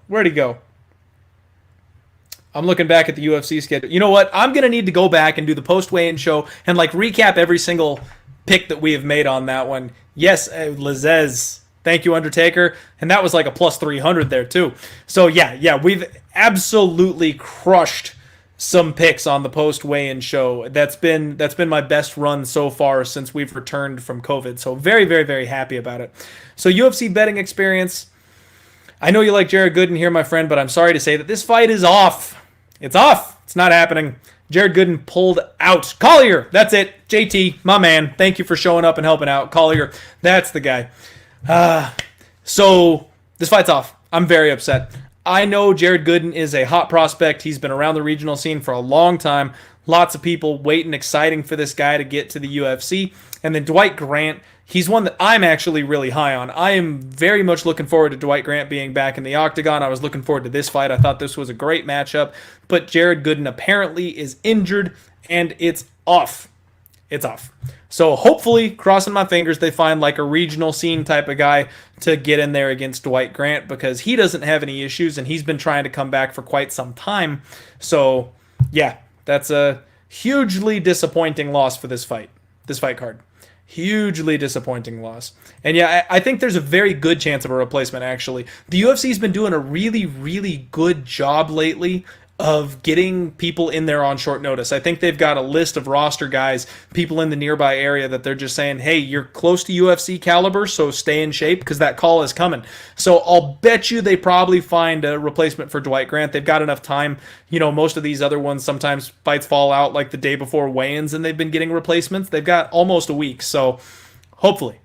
S1: I'm looking back at the UFC schedule. You know what? I'm going to need to go back and do the post-weigh-in show and recap every single pick that we have made on that one. Yes, Lazez. Thank you, Undertaker. And that was like a plus 300 there, too. So, yeah, we've absolutely crushed some picks on the post-weigh-in show. That's been my best run so far since we've returned from COVID. So very, very, very happy about it. So UFC betting experience. I know you like Jared Gooden here, my friend, but I'm sorry to say that this fight is off. It's off. It's not happening. Jared Gooden pulled out. Collier, that's it. JT, my man. Thank you for showing up and helping out. Collier, that's the guy. So this fight's off. I'm very upset. I know Jared Gooden is a hot prospect. He's been around the regional scene for a long time. Lots of people waiting, exciting for this guy to get to the UFC. And then Dwight Grant, he's one that I'm actually really high on. I am very much looking forward to Dwight Grant being back in the octagon. I was looking forward to this fight. I thought this was a great matchup. But Jared Gooden apparently is injured, and it's off. It's off. So hopefully, crossing my fingers, they find like a regional scene type of guy to get in there against Dwight Grant, because he doesn't have any issues and he's been trying to come back for quite some time. So yeah, that's a hugely disappointing loss for this fight card. Hugely disappointing loss. And yeah, I think there's a very good chance of a replacement, actually. The UFC's been doing a really, really good job lately of getting people in there on short notice. I think they've got a list of roster guys, people in the nearby area that they're just saying, hey, you're close to UFC caliber, so stay in shape because that call is coming. So I'll bet you they probably find a replacement for Dwight Grant. They've got enough time. You know, most of these other ones, sometimes fights fall out like the day before weigh-ins and they've been getting replacements. They've got almost a week, so hopefully.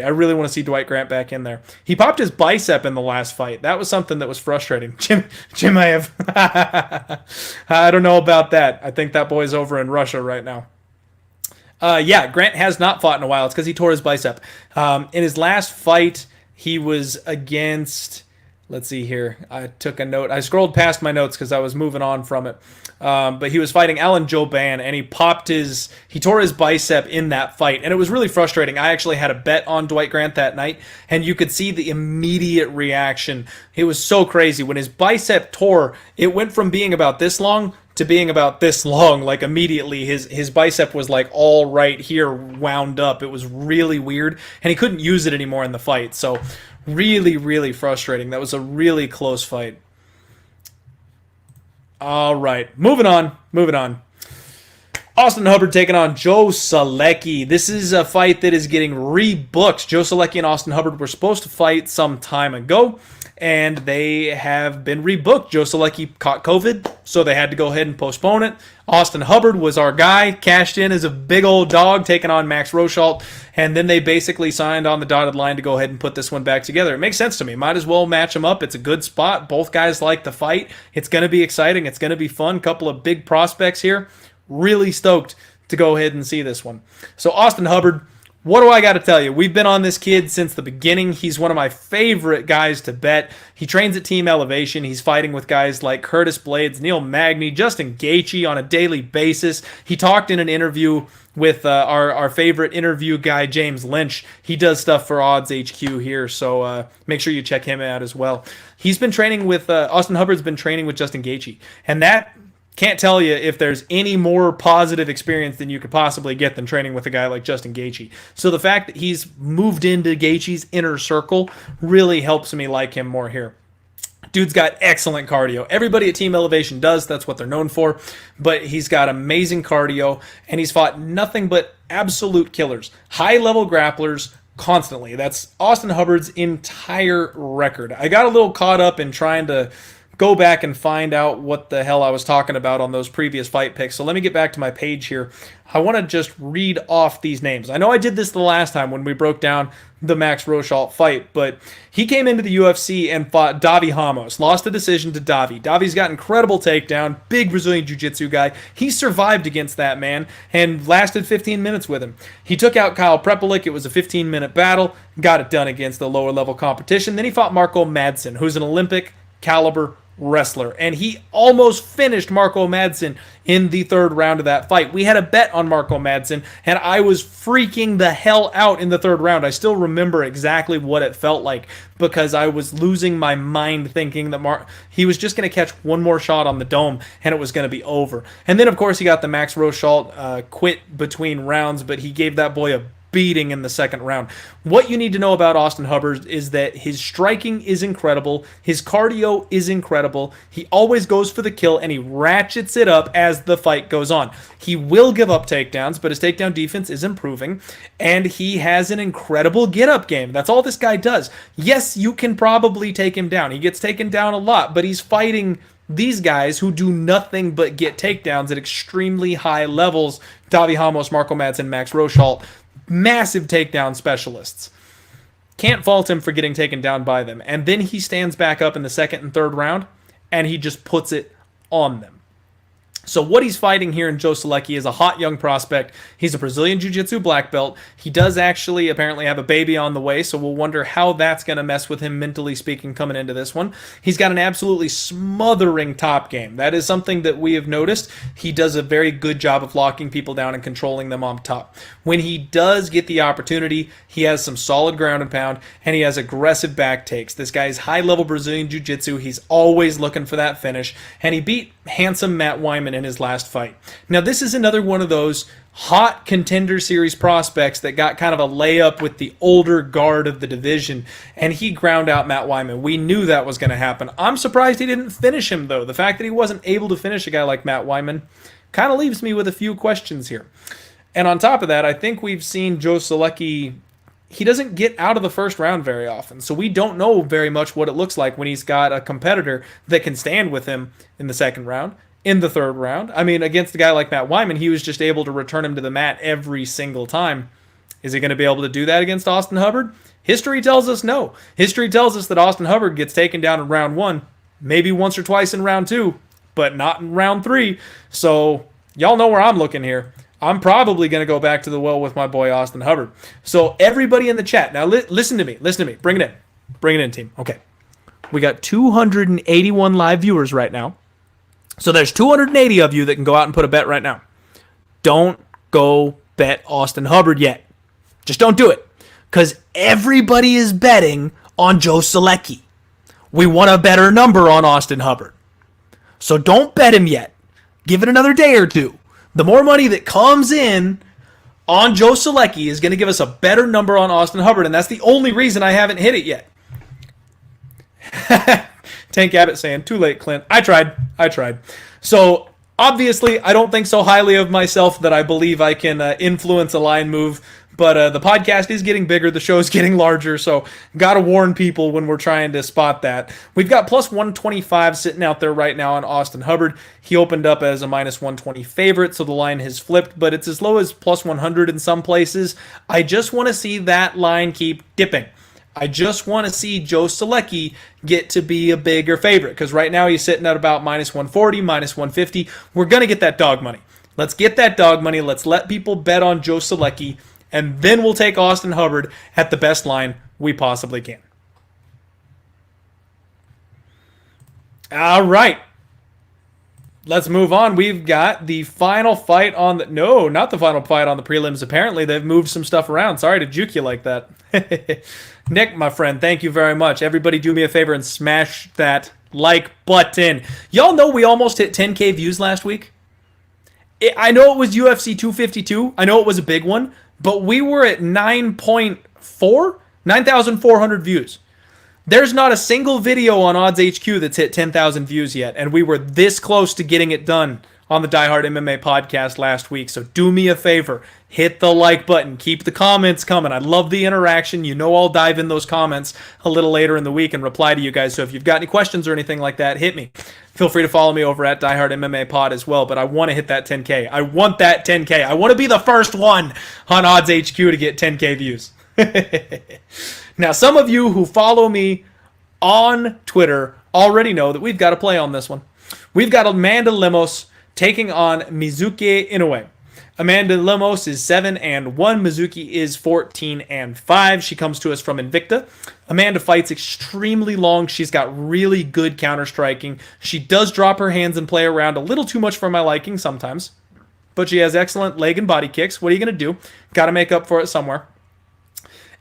S1: I really want to see Dwight Grant back in there. He popped his bicep in the last fight. That was something that was frustrating. Jim, I have... I don't know about that. I think that boy's over in Russia right now. Yeah, Grant has not fought in a while. It's because he tore his bicep. In his last fight, he was against... Let's see here. I took a note. I scrolled past my notes because I was moving on from it. But he was fighting Alan Jouban, and he tore his bicep in that fight, and it was really frustrating. I actually had a bet on Dwight Grant that night, and you could see the immediate reaction. It was so crazy. When his bicep tore, it went from being about this long to being about this long, like immediately. His bicep was like all right here, wound up. It was really weird, and he couldn't use it anymore in the fight. So really, really frustrating. That was a really close fight. All right, moving on. Austin Hubbard taking on Joe Solecki. This is a fight that is getting rebooked. Joe Solecki and Austin Hubbard were supposed to fight some time ago, and they have been rebooked. Joe Solecki caught COVID, so they had to go ahead and postpone it. Austin Hubbard was our guy, cashed in as a big old dog, taking on Max Rochalt, and then they basically signed on the dotted line to go ahead and put this one back together. It makes sense to me. Might as well match them up. It's a good spot. Both guys like the fight. It's going to be exciting. It's going to be fun. Couple of big prospects here. Really stoked to go ahead and see this one. So Austin Hubbard, what do I got to tell you? We've been on this kid since the beginning. He's one of my favorite guys to bet. He trains at Team Elevation. He's fighting with guys like Curtis Blades, Neil Magny, Justin Gaethje on a daily basis. He talked in an interview with our favorite interview guy, James Lynch. He does stuff for Odds HQ here, so make sure you check him out as well. He's been training with, Austin Hubbard's been training with Justin Gaethje, and that... Can't tell you if there's any more positive experience than you could possibly get than training with a guy like Justin Gaethje. So the fact that he's moved into Gaethje's inner circle really helps me like him more here. Dude's got excellent cardio. Everybody at Team Elevation does. That's what they're known for. But he's got amazing cardio, and he's fought nothing but absolute killers. High-level grapplers constantly. That's Austin Hubbard's entire record. I got a little caught up in trying to go back and find out what the hell I was talking about on those previous fight picks. So let me get back to my page here. I want to just read off these names. I know I did this the last time when we broke down the Max Rochalt fight, but he came into the UFC and fought Davi Ramos. Lost the decision to Davi. Davi's got incredible takedown, big Brazilian Jiu-Jitsu guy. He survived against that man and lasted 15 minutes with him. He took out Kyle Prepelic. It was a 15-minute battle. Got it done against the lower-level competition. Then he fought Marco Madsen, who's an Olympic caliber wrestler, and he almost finished Marco Madsen in the third round of that fight. We had a bet on Marco Madsen, and I was freaking the hell out in the third round. I still remember exactly what it felt like because I was losing my mind thinking that he was just going to catch one more shot on the dome and it was going to be over. And then, of course, he got the Max Rochalt quit between rounds, but he gave that boy a beating in the second round. What you need to know about Austin Hubbard is that his striking is incredible, his cardio is incredible, he always goes for the kill, and he ratchets it up as the fight goes on. He will give up takedowns, but his takedown defense is improving, and he has an incredible get-up game. That's all this guy does. Yes, you can probably take him down. He gets taken down a lot, but he's fighting these guys who do nothing but get takedowns at extremely high levels. Davi Ramos, Marco Madsen, Max Rochalt, massive takedown specialists. Can't fault him for getting taken down by them. And then he stands back up in the second and third round, and he just puts it on them. So what he's fighting here in Joe Solecki is a hot young prospect. He's a Brazilian Jiu-Jitsu black belt. He does actually apparently have a baby on the way, so we'll wonder how that's going to mess with him mentally speaking coming into this one. He's got an absolutely smothering top game. That is something that we have noticed. He does a very good job of locking people down and controlling them on top. When he does get the opportunity, he has some solid ground and pound, and he has aggressive back takes. This guy's high-level Brazilian Jiu-Jitsu. He's always looking for that finish, and he beat handsome Matt Wyman in his last fight. Now, this is another one of those hot contender series prospects that got kind of a layup with the older guard of the division, and he ground out Matt Wyman. We knew that was going to happen. I'm surprised he didn't finish him, though. The fact that he wasn't able to finish a guy like Matt Wyman kind of leaves me with a few questions here. And on top of that, I think we've seen Joe Solecki. He doesn't get out of the first round very often, so we don't know very much what it looks like when he's got a competitor that can stand with him in the second round, in the third round. I mean, against a guy like Matt Wyman, he was just able to return him to the mat every single time. Is he going to be able to do that against Austin Hubbard? History tells us no. History tells us that Austin Hubbard gets taken down in round 1, maybe once or twice in round 2, but not in round 3. So y'all know where I'm looking here. I'm probably going to go back to the well with my boy Austin Hubbard. So everybody in the chat, now listen to me. Bring it in. Bring it in, team. Okay. We got 281 live viewers right now. So there's 280 of you that can go out and put a bet right now. Don't go bet Austin Hubbard yet. Just don't do it. Because everybody is betting on Joe Solecki. We want a better number on Austin Hubbard. So don't bet him yet. Give it another day or two. The more money that comes in on Joe Solecki is going to give us a better number on Austin Hubbard, and that's the only reason I haven't hit it yet. Tank Abbott saying, too late, Clint. I tried. So, obviously, I don't think so highly of myself that I believe I can influence a line move, but the podcast is getting bigger, the show is getting larger, so gotta warn people when we're trying to spot that. We've got plus 125 sitting out there right now on Austin Hubbard. He opened up as a minus 120 favorite, so the line has flipped, but it's as low as plus 100 in some places. I just want to see that line keep dipping. I just want to see Joe Solecki get to be a bigger favorite, because right now he's sitting at about minus 140, minus 150. We're going to get that dog money. Let's get that dog money. Let's let people bet on Joe Solecki, and then we'll take Austin Hubbard at the best line we possibly can. All right. Let's move on. We've got the final fight on the... No, not the final fight on the prelims. Apparently, they've moved some stuff around. Sorry to juke you like that. Nick, my friend, thank you very much. Everybody do me a favor and smash that like button. Y'all know we almost hit 10K views last week? I know it was UFC 252. I know it was a big one. But we were at 9,400 views. There's not a single video on Odds HQ that's hit 10,000 views yet, and we were this close to getting it done on the Die Hard MMA podcast last week. So do me a favor, hit the like button, keep the comments coming. I love the interaction. You know I'll dive in those comments a little later in the week and reply to you guys. So if you've got any questions or anything like that, hit me. Feel free to follow me over at Die Hard MMA Pod as well, but I want to hit that 10K. I want that 10K. I want to be the first one on Odds HQ to get 10K views. Now, some of you who follow me on Twitter already know that we've got a play on this one. We've got Amanda Lemos taking on Mizuki Inoue. Amanda Lemos is 7-1. Mizuki is 14-5. She comes to us from Invicta. Amanda fights extremely long. She's got really good counter-striking. She does drop her hands and play around a little too much for my liking sometimes. But she has excellent leg and body kicks. What are you going to do? Got to make up for it somewhere.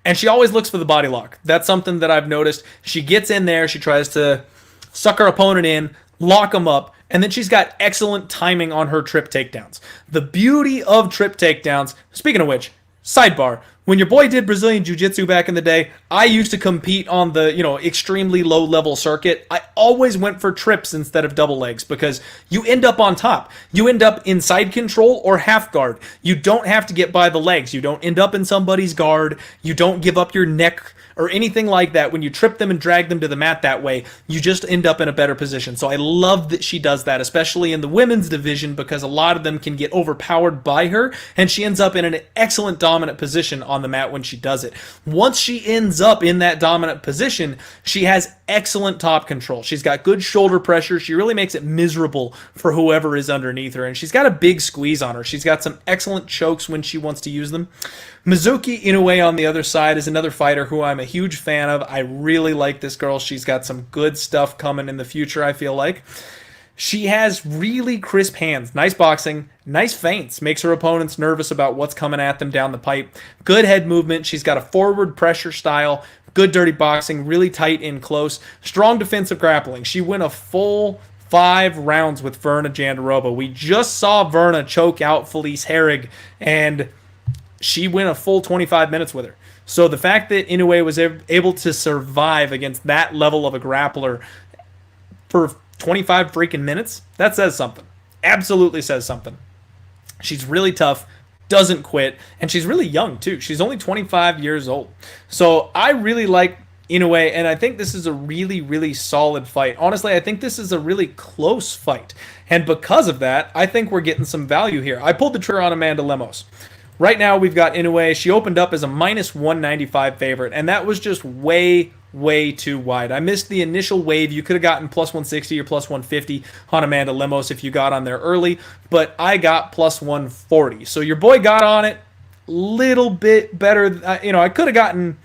S1: And she always looks for the body lock. That's something that I've noticed. She gets in there. She tries to suck her opponent in, lock him up, and then she's got excellent timing on her trip takedowns. The beauty of trip takedowns, speaking of which, sidebar, when your boy did Brazilian Jiu-Jitsu back in the day, I used to compete on the, extremely low-level circuit. I always went for trips instead of double legs because you end up on top. You end up in side control or half guard. You don't have to get by the legs. You don't end up in somebody's guard. You don't give up your neck or anything like that, when you trip them and drag them to the mat that way, you just end up in a better position. So I love that she does that, especially in the women's division, because a lot of them can get overpowered by her, and she ends up in an excellent dominant position on the mat when she does it. Once she ends up in that dominant position, she has excellent top control. She's got good shoulder pressure. She really makes it miserable for whoever is underneath her, and she's got a big squeeze on her. She's got some excellent chokes when she wants to use them. Mizuki Inoue on the other side is another fighter who I'm a huge fan of. I really like this girl. She's got some good stuff coming in the future, I feel like. She has really crisp hands, nice boxing, nice feints, makes her opponents nervous about what's coming at them down the pipe. Good head movement. She's got a forward pressure style, good dirty boxing, really tight in close, strong defensive grappling. She went a full 5 rounds with Virna Jandiroba. We just saw Virna choke out Felice Herrig, and she went a full 25 minutes with her. So the fact that Inoue was able to survive against that level of a grappler for 25 freaking minutes, that says something. Absolutely says something. She's really tough, doesn't quit, and she's really young too. She's only 25 years old. So I really like Inoue, and I think this is a really, really solid fight. Honestly, I think this is a really close fight. And because of that, I think we're getting some value here. I pulled the trigger on Amanda Lemos. Right now, we've got Inoue. She opened up as a minus 195 favorite, and that was just way too wide. I missed the initial wave. You could have gotten plus 160 or plus 150 on Amanda Lemos if you got on there early, but I got plus 140. So your boy got on it a little bit better. I could have gotten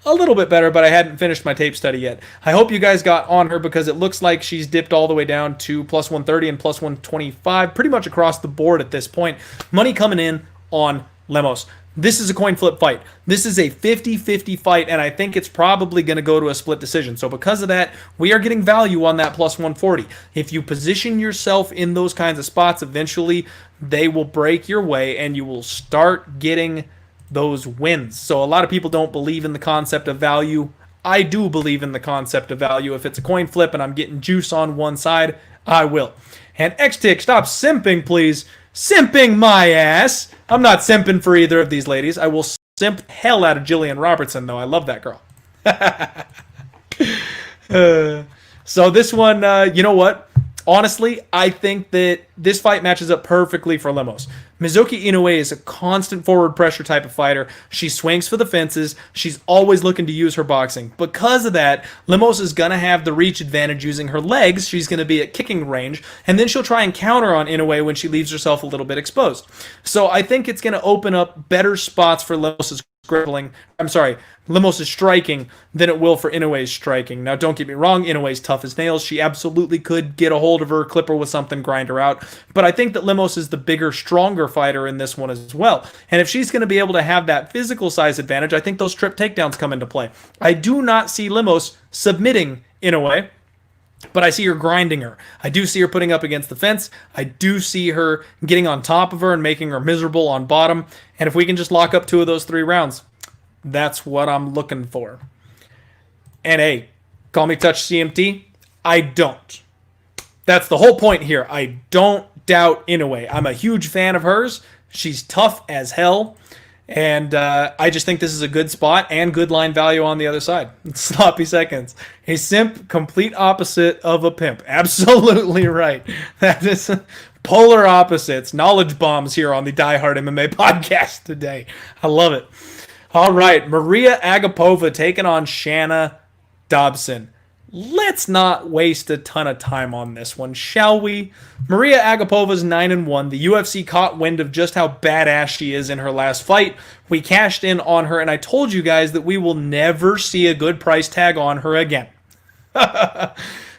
S1: a little bit better, but I hadn't finished my tape study yet. I hope you guys got on her, because it looks like she's dipped all the way down to plus 130 and plus 125, pretty much across the board at this point. Money coming in on Lemos. This is a coin flip fight. This is a 50-50 fight, and I think it's probably going to go to a split decision. So because of that, we are getting value on that plus 140. If you position yourself in those kinds of spots, eventually they will break your way, and you will start getting those wins. So a lot of people don't believe in the concept of value. I do believe in the concept of value. If it's a coin flip and I'm getting juice on one side, I will. And X-Tick, stop simping, please. Simping my ass. I'm not simping for either of these ladies. I will simp hell out of Jillian Robertson, though. I love that girl. So this one, you know what? Honestly, I think that this fight matches up perfectly for Lemos. Mizuki Inoue is a constant forward pressure type of fighter. She swings for the fences. She's always looking to use her boxing. Because of that, Lemos is going to have the reach advantage using her legs. She's going to be at kicking range, and then she'll try and counter on Inoue when she leaves herself a little bit exposed. So I think it's going to open up better spots for Lemos's striking than it will for Inoue's striking. Now, don't get me wrong, Inoue's tough as nails. She absolutely could get a hold of her, clip her with something, grind her out. But I think that Lemos is the bigger, stronger fighter in this one as well. And if she's going to be able to have that physical size advantage, I think those trip takedowns come into play. I do not see Lemos submitting Inoue, but I see her grinding her. I do see her putting up against the fence. I do see her getting on top of her and making her miserable on bottom. And if we can just lock up 2 of those 3 rounds, that's what I'm looking for. And hey, call me Touch CMT. I don't. That's the whole point here. I don't doubt Inoue. I'm a huge fan of hers. She's tough as hell. And I just think this is a good spot and good line value on the other side. Sloppy seconds. A simp, complete opposite of a pimp. Absolutely right. That is polar opposites. Knowledge bombs here on the Die Hard MMA podcast today. I love it. All right, Mariya Agapova taking on Shana Dobson. Let's not waste a ton of time on this one, shall we? Mariya Agapova's 9-1. The UFC caught wind of just how badass she is in her last fight. We cashed in on her, and I told you guys that we will never see a good price tag on her again.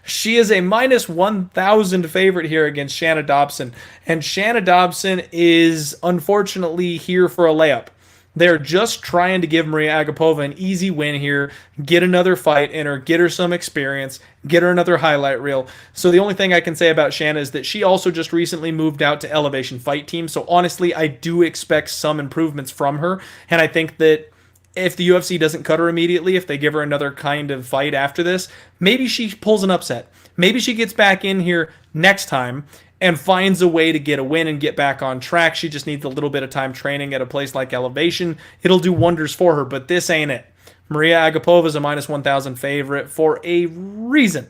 S1: She is a minus 1,000 favorite here against Shana Dobson, and Shana Dobson is unfortunately here for a layup. They're just trying to give Mariya Agapova an easy win here, get another fight in her, get her some experience, get her another highlight reel. So the only thing I can say about Shana is that she also just recently moved out to Elevation Fight Team. So honestly, I do expect some improvements from her. And I think that if the UFC doesn't cut her immediately, if they give her another kind of fight after this, maybe she pulls an upset. Maybe she gets back in here next time and finds a way to get a win and get back on track. She just needs a little bit of time training at a place like Elevation. It'll do wonders for her, but this ain't it. Mariya Agapova is a minus 1,000 favorite for a reason.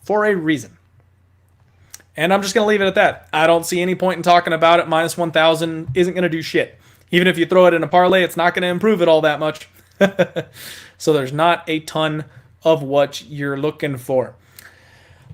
S1: For a reason. And I'm just going to leave it at that. I don't see any point in talking about it. Minus 1,000 isn't going to do shit. Even if you throw it in a parlay, it's not going to improve it all that much. So there's not a ton of what you're looking for.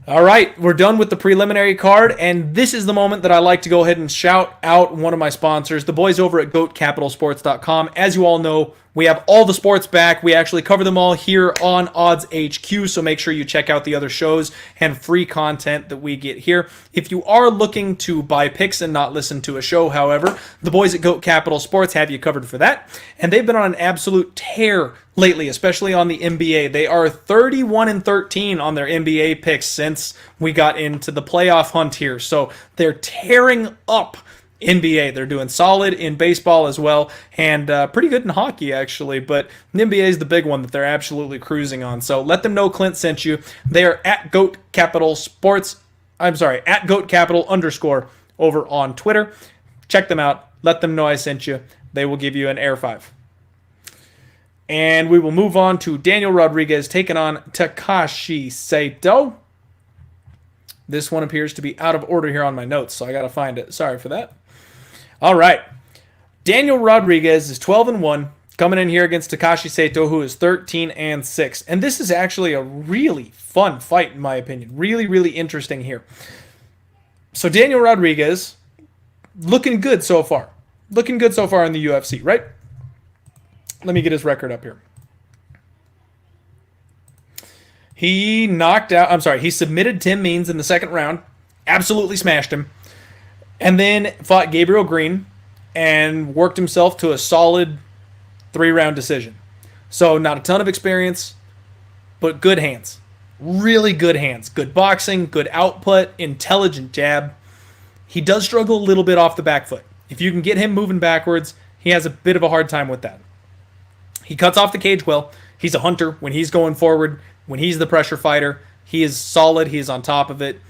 S1: All right, we're done with the preliminary card, and this is the moment that I like to go ahead and shout out one of my sponsors, the boys over at GOATCapitalSports.com. As you all know, we have all the sports back. We actually cover them all here on Odds HQ, so make sure you check out the other shows and free content that we get here. If you are looking to buy picks and not listen to a show, however, the boys at GOAT Capital Sports have you covered for that, and they've been on an absolute tear lately, especially on the NBA. They are 31-13 on their NBA picks since we got into the playoff hunt here, so they're tearing up NBA. They're doing solid in baseball as well, and pretty good in hockey, actually, but the NBA is the big one that they're absolutely cruising on. So let them know Clint sent you. They are at GOAT Capital Sports. I'm sorry, at GOAT Capital _ over on Twitter. Check them out. Let them know I sent you. They will give you an Air 5. And we will move on to Daniel Rodríguez taking on Takashi Sato. This one appears to be out of order here on my notes, so I got to find it. Sorry for that. All right. Daniel Rodríguez is 12-1, coming in here against Takashi Sato, who is 13-6. And this is actually a really fun fight, in my opinion. Really, really interesting here. So Daniel Rodríguez, looking good so far. Looking good so far in the UFC, right? Let me get his record up here. He submitted Tim Means in the second round. Absolutely smashed him. And then fought Gabriel Green and worked himself to a solid 3-round decision. So not a ton of experience, but good hands. Really good hands. Good boxing, good output, intelligent jab. He does struggle a little bit off the back foot. If you can get him moving backwards, he has a bit of a hard time with that. He cuts off the cage well. He's a hunter when he's going forward. When he's the pressure fighter, he is solid. He is on top of it.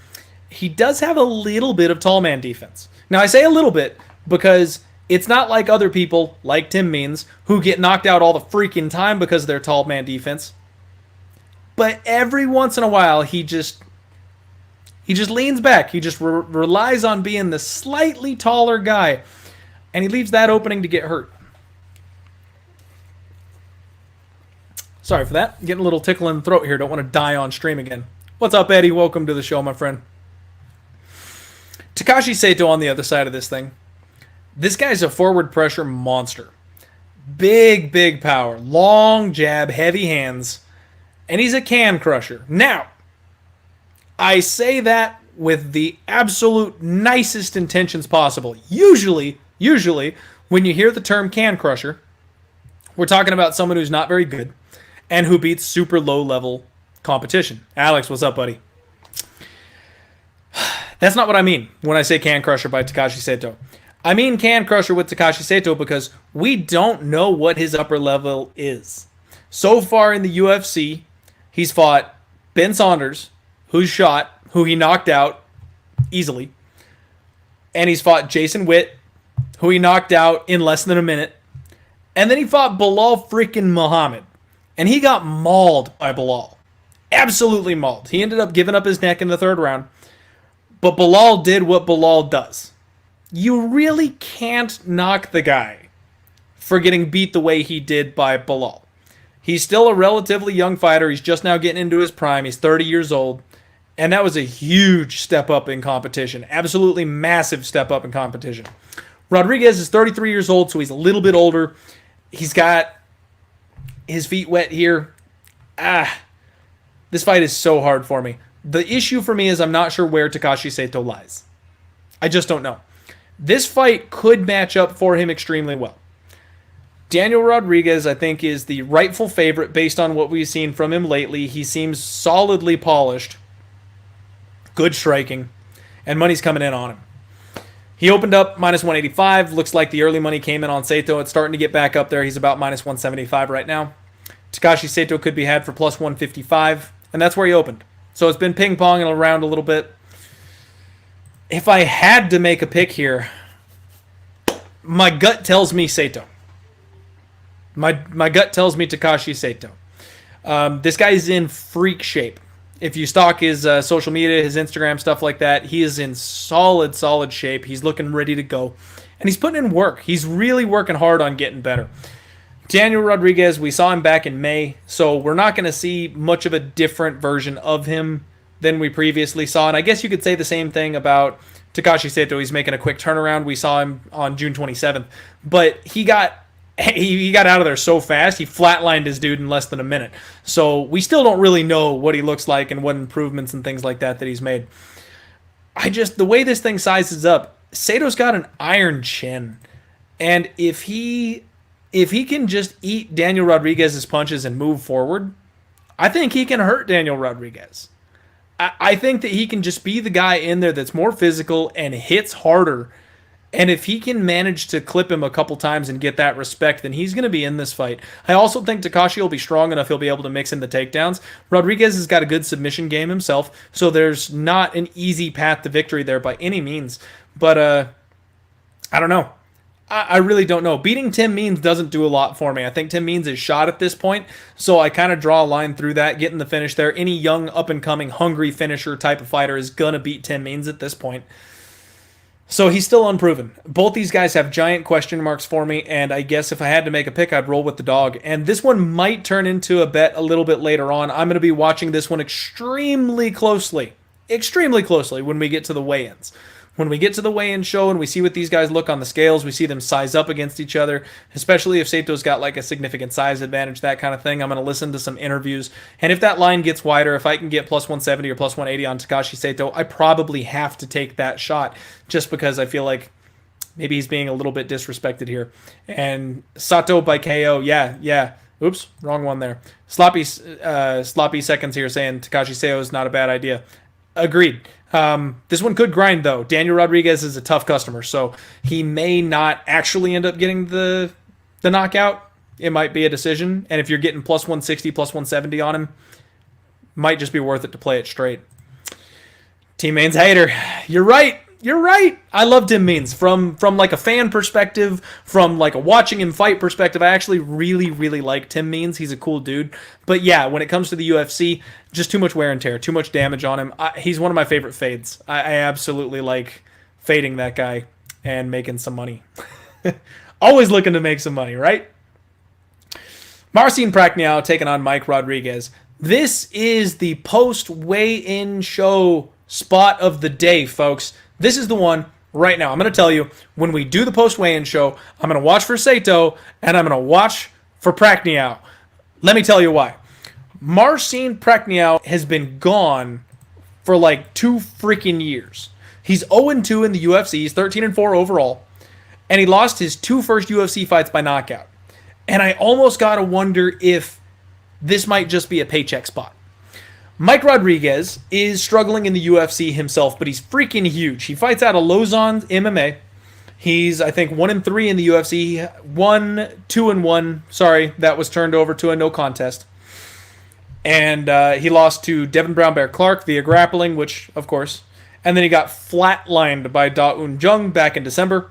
S1: He does have a little bit of tall man defense. Now, I say a little bit because it's not like other people, like Tim Means, who get knocked out all the freaking time because of their tall man defense. But every once in a while, he just leans back. He just relies on being the slightly taller guy. And he leaves that opening to get hurt. Sorry for that. Getting a little tickle in the throat here. Don't want to die on stream again. What's up, Eddie? Welcome to the show, my friend. Takashi Sato on the other side of this thing. This guy's a forward pressure monster. Big, big power. Long jab, heavy hands. And he's a can crusher. Now, I say that with the absolute nicest intentions possible. Usually, when you hear the term can crusher, we're talking about someone who's not very good and who beats super low-level competition. Alex, what's up, buddy? That's not what I mean when I say can crusher by Takashi Sato. I mean can crusher with Takashi Sato because we don't know what his upper level is. So far in the UFC, he's fought Ben Saunders, who he knocked out easily. And he's fought Jason Witt, who he knocked out in less than a minute. And then he fought Bilal freaking Muhammad. And he got mauled by Bilal. Absolutely mauled. He ended up giving up his neck in the third round. But Bilal did what Bilal does. You really can't knock the guy for getting beat the way he did by Bilal. He's still a relatively young fighter. He's just now getting into his prime. He's 30 years old. And that was a huge step up in competition. Absolutely massive step up in competition. Rodríguez is 33 years old, so he's a little bit older. He's got his feet wet here. This fight is so hard for me. The issue for me is I'm not sure where Takashi Sato lies. I just don't know. This fight could match up for him extremely well. Daniel Rodríguez, I think, is the rightful favorite based on what we've seen from him lately. He seems solidly polished. Good striking. And money's coming in on him. He opened up minus 185. Looks like the early money came in on Sato. It's starting to get back up there. He's about minus 175 right now. Takashi Sato could be had for plus 155. And that's where he opened. So it's been ping-ponging around a little bit. If I had to make a pick here, my gut tells me Sato. My gut tells me Takashi Sato. This guy's in freak shape. If you stalk his social media, his Instagram, stuff like that, he is in solid shape. He's looking ready to go. And he's putting in work. He's really working hard on getting better. Daniel Rodríguez, we saw him back in May, so we're not going to see much of a different version of him than we previously saw. And I guess you could say the same thing about Takashi Sato. He's making a quick turnaround. We saw him on June 27th. But he got out of there so fast, he flatlined his dude in less than a minute. So we still don't really know what he looks like and what improvements and things like that he's made. The way this thing sizes up, Sato's got an iron chin. And if he can just eat Daniel Rodríguez's punches and move forward, I think he can hurt Daniel Rodríguez. I think that he can just be the guy in there that's more physical and hits harder. And if he can manage to clip him a couple times and get that respect, then he's going to be in this fight. I also think Takashi will be strong enough he'll be able to mix in the takedowns. Rodríguez has got a good submission game himself, so there's not an easy path to victory there by any means. But I don't know. I really don't know. Beating Tim Means doesn't do a lot for me. I think Tim Means is shot at this point, so I kind of draw a line through that, getting the finish there. Any young, up-and-coming, hungry finisher type of fighter is going to beat Tim Means at this point. So he's still unproven. Both these guys have giant question marks for me, and I guess if I had to make a pick, I'd roll with the dog. And this one might turn into a bet a little bit later on. I'm going to be watching this one extremely closely when we get to the weigh-ins. When we get to the weigh-in show and we see what these guys look on the scales, we see them size up against each other, especially if Sato's got like a significant size advantage, that kind of thing. I'm going to listen to some interviews. And if that line gets wider, if I can get plus 170 or plus 180 on Takashi Sato, I probably have to take that shot just because I feel like maybe he's being a little bit disrespected here. And Sato by KO, yeah. Oops, wrong one there. Sloppy seconds here saying Takashi Sato is not a bad idea. Agreed. This one could grind, though. Daniel Rodríguez is a tough customer, so he may not actually end up getting the knockout. It might be a decision, and if you're getting plus 160, plus 170 on him, might just be worth it to play it straight. Team Main's hater. You're right. I love Tim Means. From like a fan perspective, from like a watching him fight perspective, I actually really like Tim Means. He's a cool dude. But yeah, when it comes to the UFC, just too much wear and tear, too much damage on him. He's one of my favorite fades. I absolutely like fading that guy and making some money. Always looking to make some money, right? Marcin Prachnio taking on Mike Rodríguez. This is the post-weigh-in show spot of the day, folks. This is the one right now. I'm going to tell you, when we do the post-weigh-in show, I'm going to watch for Sato, and I'm going to watch for Prachnio. Let me tell you why. Marcin Prachnio has been gone for like 2 freaking years. He's 0-2 in the UFC. He's 13-4 overall. And he lost his 2 first UFC fights by knockout. And I almost got to wonder if this might just be a paycheck spot. Mike Rodríguez is struggling in the UFC himself, but he's freaking huge. He fights out of Lausanne MMA. He's, I think, 1-3 in the UFC. 2-1. Sorry, that was turned over to a no contest. And he lost to Devin Brown Bear Clark via grappling, which, of course. And then he got flatlined by Da Un Jung back in December.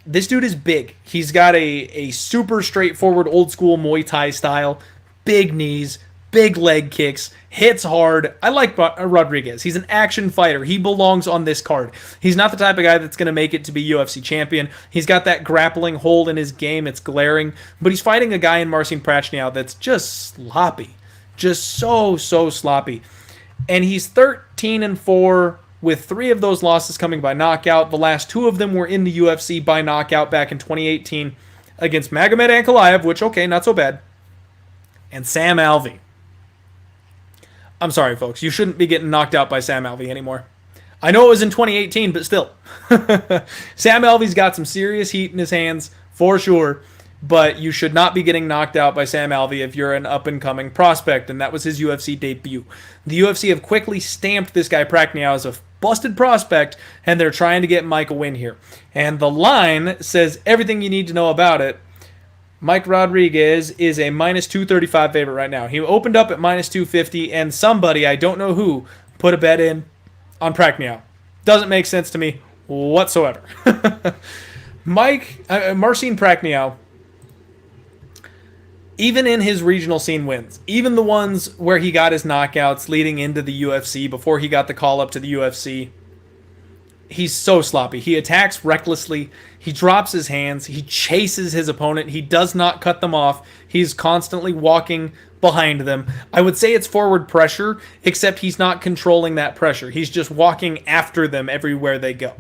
S1: This dude is big. He's got a super straightforward old school Muay Thai style. Big knees, big leg kicks, hits hard. I like Rodríguez. He's an action fighter. He belongs on this card. He's not the type of guy that's going to make it to be UFC champion. He's got that grappling hole in his game. It's glaring. But he's fighting a guy in Marcin Prachnio that's just sloppy. Just so sloppy. And he's 13-4 with 3 of those losses coming by knockout. The last 2 of them were in the UFC by knockout back in 2018 against Magomed Ankalaev, which, okay, not so bad, and Sam Alvey. I'm sorry, folks. You shouldn't be getting knocked out by Sam Alvey anymore. I know it was in 2018, but still. Sam Alvey's got some serious heat in his hands, for sure, but you should not be getting knocked out by Sam Alvey if you're an up-and-coming prospect, and that was his UFC debut. The UFC have quickly stamped this guy Prachnio as a busted prospect, and they're trying to get Mike a win here. And the line says everything you need to know about it. Mike Rodríguez is a minus 235 favorite right now. He opened up at minus 250, and somebody, I don't know who, put a bet in on Prachnio. Doesn't make sense to me whatsoever. Marcin Prachnio even in his regional scene wins, even the ones where he got his knockouts leading into the UFC before he got the call up to the UFC, he's so sloppy. He attacks recklessly. He drops his hands. He chases his opponent. He does not cut them off. He's constantly walking behind them. I would say it's forward pressure, except he's not controlling that pressure. He's just walking after them everywhere they go.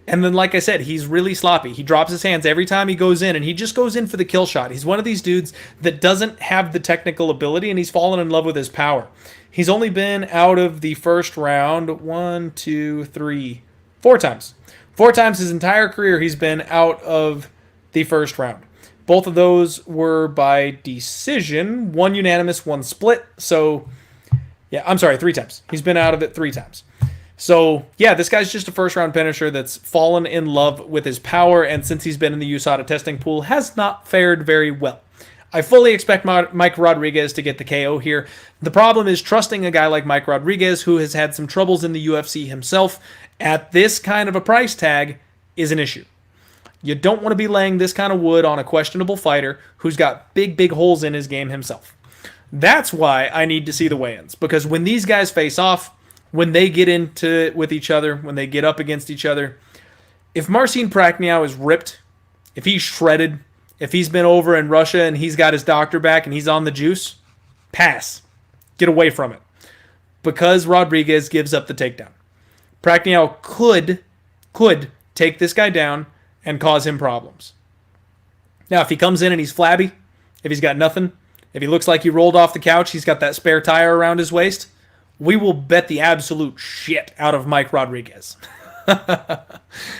S1: And then, like I said, he's really sloppy. He drops his hands every time he goes in, and he just goes in for the kill shot. He's one of these dudes that doesn't have the technical ability, and he's fallen in love with his power. He's only been out of the first round 4 times. 4 times his entire career he's been out of the first round. Both of those were by decision. 1 unanimous, 1 split. So, yeah, I'm sorry, 3 times. He's been out of it 3 times. So, yeah, this guy's just a first-round finisher that's fallen in love with his power, and since he's been in the USADA testing pool, has not fared very well. I fully expect Mike Rodríguez to get the KO here. The problem is trusting a guy like Mike Rodríguez, who has had some troubles in the UFC himself, at this kind of a price tag is an issue. You don't want to be laying this kind of wood on a questionable fighter who's got big, big holes in his game himself. That's why I need to see the weigh-ins, because when these guys face off, when they get into it with each other, when they get up against each other, if Marcin Prachnio is ripped, if he's shredded, if he's been over in Russia and he's got his doctor back and he's on the juice, pass. Get away from it. Because Rodríguez gives up the takedown. Prachnio could take this guy down and cause him problems. Now, if he comes in and he's flabby, if he's got nothing, if he looks like he rolled off the couch, he's got that spare tire around his waist, we will bet the absolute shit out of Mike Rodríguez.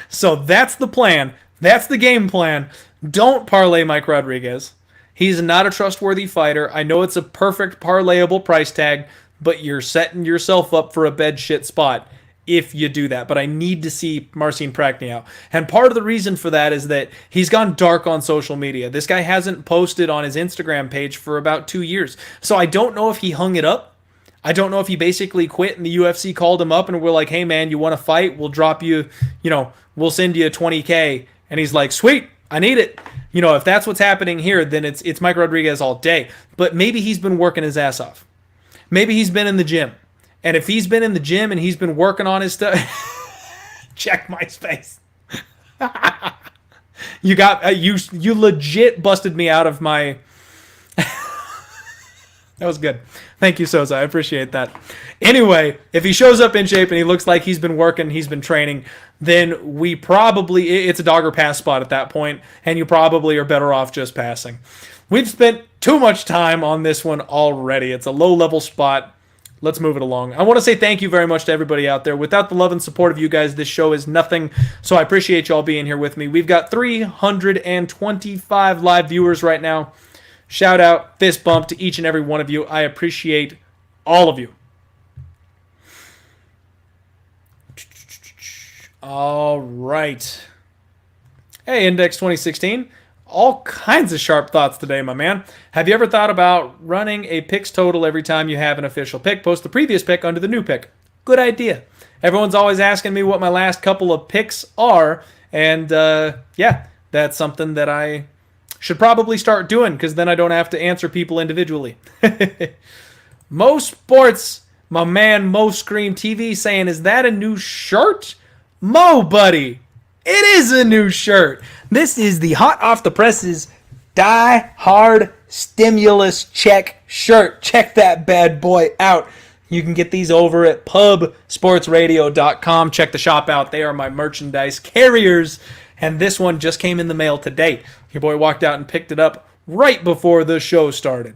S1: So that's the plan. That's the game plan. Don't parlay Mike Rodríguez. He's not a trustworthy fighter. I know it's a perfect parlayable price tag, but you're setting yourself up for a bed shit spot if you do that. But I need to see Marcin Prachnio. And part of the reason for that is that he's gone dark on social media. This guy hasn't posted on his Instagram page for about 2 years. So I don't know if he hung it up. I don't know if he basically quit and the UFC called him up and we're like, hey man, you want to fight? We'll drop you, we'll send you $20K. And he's like, sweet, I need it. If that's what's happening here, then it's Mike Rodríguez all day. But maybe he's been working his ass off. Maybe he's been in the gym. And if he's been in the gym and he's been working on his stuff, check my space. You legit busted me out of my. That was good. Thank you, Sosa. I appreciate that. Anyway, if he shows up in shape and he looks like he's been working, he's been training, then it's a dog or pass spot at that point, and you probably are better off just passing. We've spent too much time on this one already. It's a low-level spot. Let's move it along. I want to say thank you very much to everybody out there. Without the love and support of you guys, this show is nothing, so I appreciate y'all being here with me. We've got 325 live viewers right now. Shout out, fist bump to each and every one of you. I appreciate all of you. All right. Hey, Index 2016. All kinds of sharp thoughts today, my man. Have you ever thought about running a picks total every time you have an official pick? Post the previous pick under the new pick. Good idea. Everyone's always asking me what my last couple of picks are. And, yeah, that's something that I should probably start doing, because then I don't have to answer people individually. Mo Sports, my man Mo Scream TV saying, is that a new shirt? Mo, buddy, it is a new shirt. This is the hot off the presses Die Hard Stimulus Check shirt. Check that bad boy out. You can get these over at pubsportsradio.com. Check the shop out. They are my merchandise carriers. And this one just came in the mail today. Your boy walked out and picked it up right before the show started.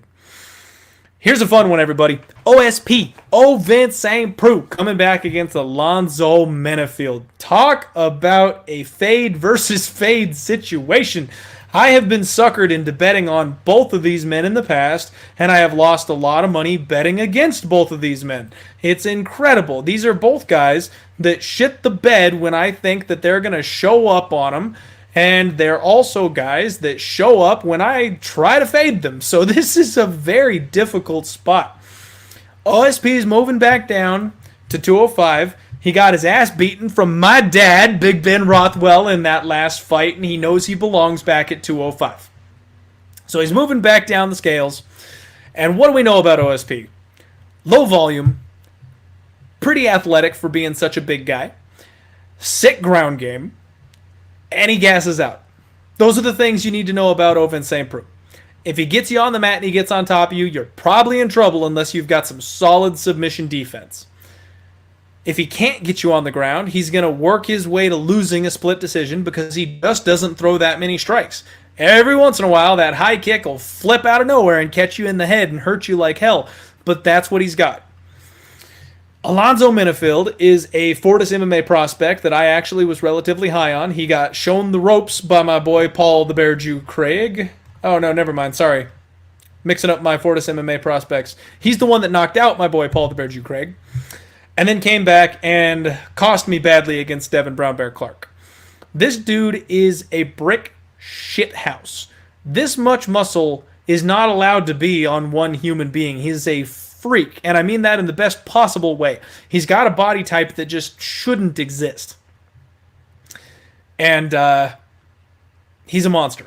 S1: Here's a fun one, everybody. OSP, Ovince and Preux, coming back against Alonzo Menifield. Talk about a fade versus fade situation. I have been suckered into betting on both of these men in the past, and I have lost a lot of money betting against both of these men. It's incredible. These are both guys that shit the bed when I think that they're going to show up on them, and they're also guys that show up when I try to fade them. So this is a very difficult spot. OSP is moving back down to 205. He got his ass beaten from my dad, Big Ben Rothwell, in that last fight, and he knows he belongs back at 205. So he's moving back down the scales. And what do we know about OSP? Low volume, pretty athletic for being such a big guy, sick ground game, and he gasses out. Those are the things you need to know about Ovince St. Preux. If he gets you on the mat and he gets on top of you, you're probably in trouble unless you've got some solid submission defense. If he can't get you on the ground, he's going to work his way to losing a split decision because he just doesn't throw that many strikes. Every once in a while, that high kick will flip out of nowhere and catch you in the head and hurt you like hell, but that's what he's got. Alonzo Menifield is a Fortis MMA prospect that I actually was relatively high on. He got shown the ropes by my boy Paul the Bear Jew Craig. Oh, no, never mind. Sorry. Mixing up my Fortis MMA prospects. He's the one that knocked out my boy Paul the Bear Jew Craig. And then came back and cost me badly against Devin Brown Bear Clark. This dude is a brick shithouse. This much muscle is not allowed to be on one human being. He's a freak, and I mean that in the best possible way. He's got a body type that just shouldn't exist. And he's a monster.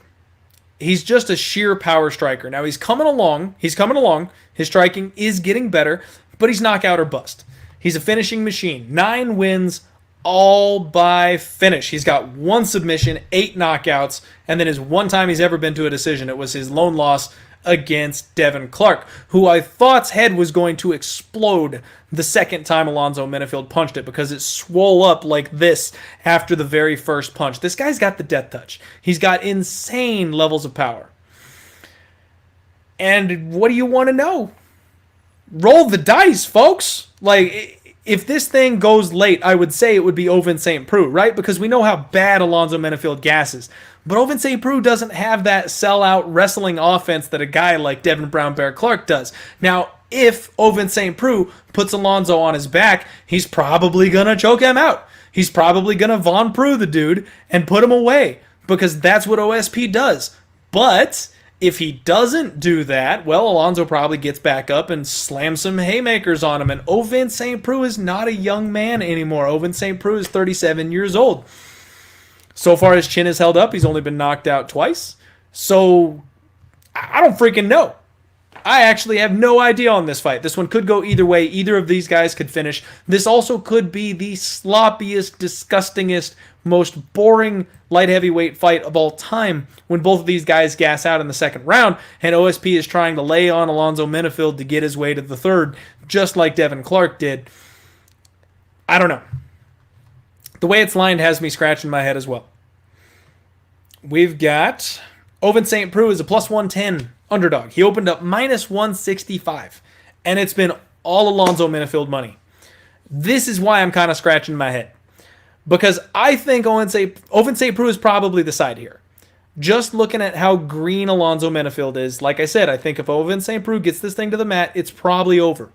S1: He's just a sheer power striker. Now he's coming along. His striking is getting better, but he's knockout or bust. He's a finishing machine. 9 wins, all by finish. He's got 1 submission, 8 knockouts, and then his one time he's ever been to a decision, it was his lone loss against Devin Clark, who I thought's head was going to explode the second time Alonzo Menifield punched it because it swole up like this after the very first punch. This guy's got the death touch. He's got insane levels of power. And what do you want to know? Roll the dice, folks. Like, if this thing goes late, I would say it would be Ovince St. Preux, right? Because we know how bad Alonzo Menifield gasses. But Ovince St. Preux doesn't have that sell-out wrestling offense that a guy like Devin Brown Bear Clark does. Now, if Ovince St. Preux puts Alonzo on his back, he's probably going to choke him out. He's probably going to Von Preux the dude and put him away because that's what OSP does. But if he doesn't do that, well, Alonzo probably gets back up and slams some haymakers on him. And Ovince St. Preux is not a young man anymore. Ovince St. Preux is 37 years old. So far, his chin is held up. He's only been knocked out twice. So, I don't freaking know. I actually have no idea on this fight. This one could go either way. Either of these guys could finish. This also could be the sloppiest, disgustingest, most boring light heavyweight fight of all time when both of these guys gas out in the second round and OSP is trying to lay on Alonzo Menifield to get his way to the third, just like Devin Clark did. I don't know. The way it's lined has me scratching my head as well. We've got Ovince St. Preux is a plus 110 underdog. He opened up minus 165, and it's been all Alonzo Menifield money. This is why I'm kind of scratching my head, because I think Ovince St. Preux is probably the side here. Just looking at how green Alonzo Menifield is, like I said, I think if Ovince St. Preux gets this thing to the mat, it's probably over.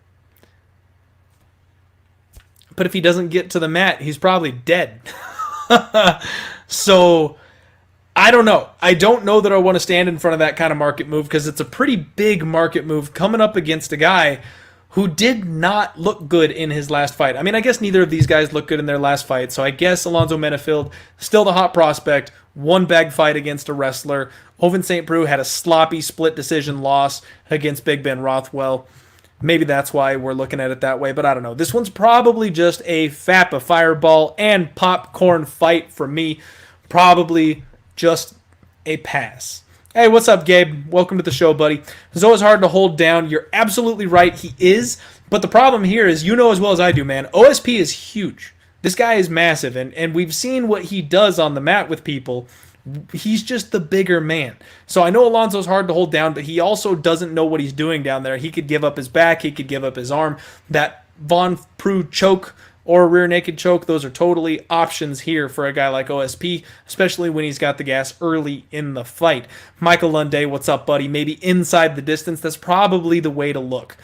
S1: But if he doesn't get to the mat, he's probably dead. So, I don't know. I don't know that I want to stand in front of that kind of market move because it's a pretty big market move coming up against a guy who did not look good in his last fight. I mean, I guess neither of these guys looked good in their last fight, so I guess Alonzo Menifield, still the hot prospect, one bag fight against a wrestler. Ovince St. Preux had a sloppy split decision loss against Big Ben Rothwell. Maybe that's why we're looking at it that way, but I don't know. This one's probably just a FAPA fireball and popcorn fight for me. Probably just a pass. Hey, what's up, Gabe? Welcome to the show, buddy. It's always hard to hold down. You're absolutely right. He is. But the problem here is, you know as well as I do, man, OSP is huge. This guy is massive, and we've seen what he does on the mat with people. He's just the bigger man. So I know Alonzo's hard to hold down, but he also doesn't know what he's doing down there. He could give up his back. He could give up his arm. That Von Preux choke or rear naked choke, those are totally options here for a guy like OSP, especially when he's got the gas early in the fight. Michael Lunday, what's up, buddy? Maybe inside the distance. That's probably the way to look.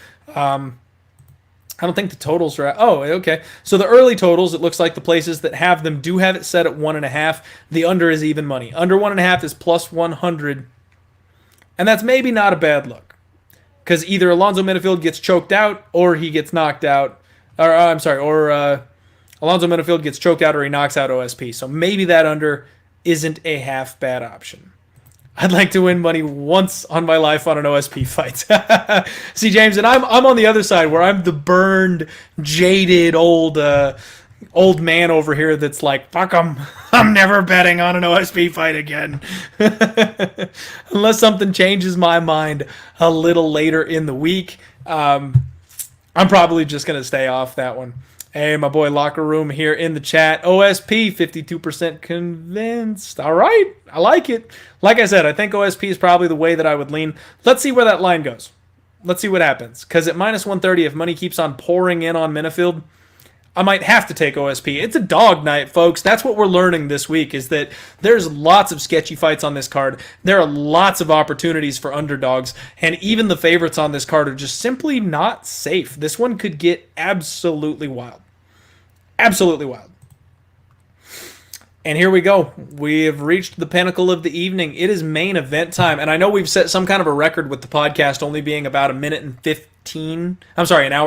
S1: I don't think the totals are... Oh, okay. So the early totals, it looks like the places that have them do have it set at 1.5. The under is even money. Under 1.5 is plus 100. And that's maybe not a bad look. Because either Alonzo Menifield gets choked out or he gets knocked out. Or Alonzo Menifield gets choked out or he knocks out OSP. So maybe that under isn't a half bad option. I'd like to win money once on my life on an OSP fight. See, James, and I'm on the other side where I'm the burned, jaded old man over here that's like, fuck 'em. I'm never betting on an OSP fight again. Unless something changes my mind a little later in the week. I'm probably just going to stay off that one. Hey, my boy Locker Room here in the chat. OSP, 52% convinced. All right, I like it. Like I said, I think OSP is probably the way that I would lean. Let's see where that line goes. Let's see what happens. Because at minus 130, if money keeps on pouring in on Menifield, I might have to take OSP. It's a dog night, folks. That's what we're learning this week, is that there's lots of sketchy fights on this card. There are lots of opportunities for underdogs, and even the favorites on this card are just simply not safe. This one could get absolutely wild. Absolutely wild. And here we go. We have reached the pinnacle of the evening. It is main event time, and I know we've set some kind of a record with the podcast only being about an hour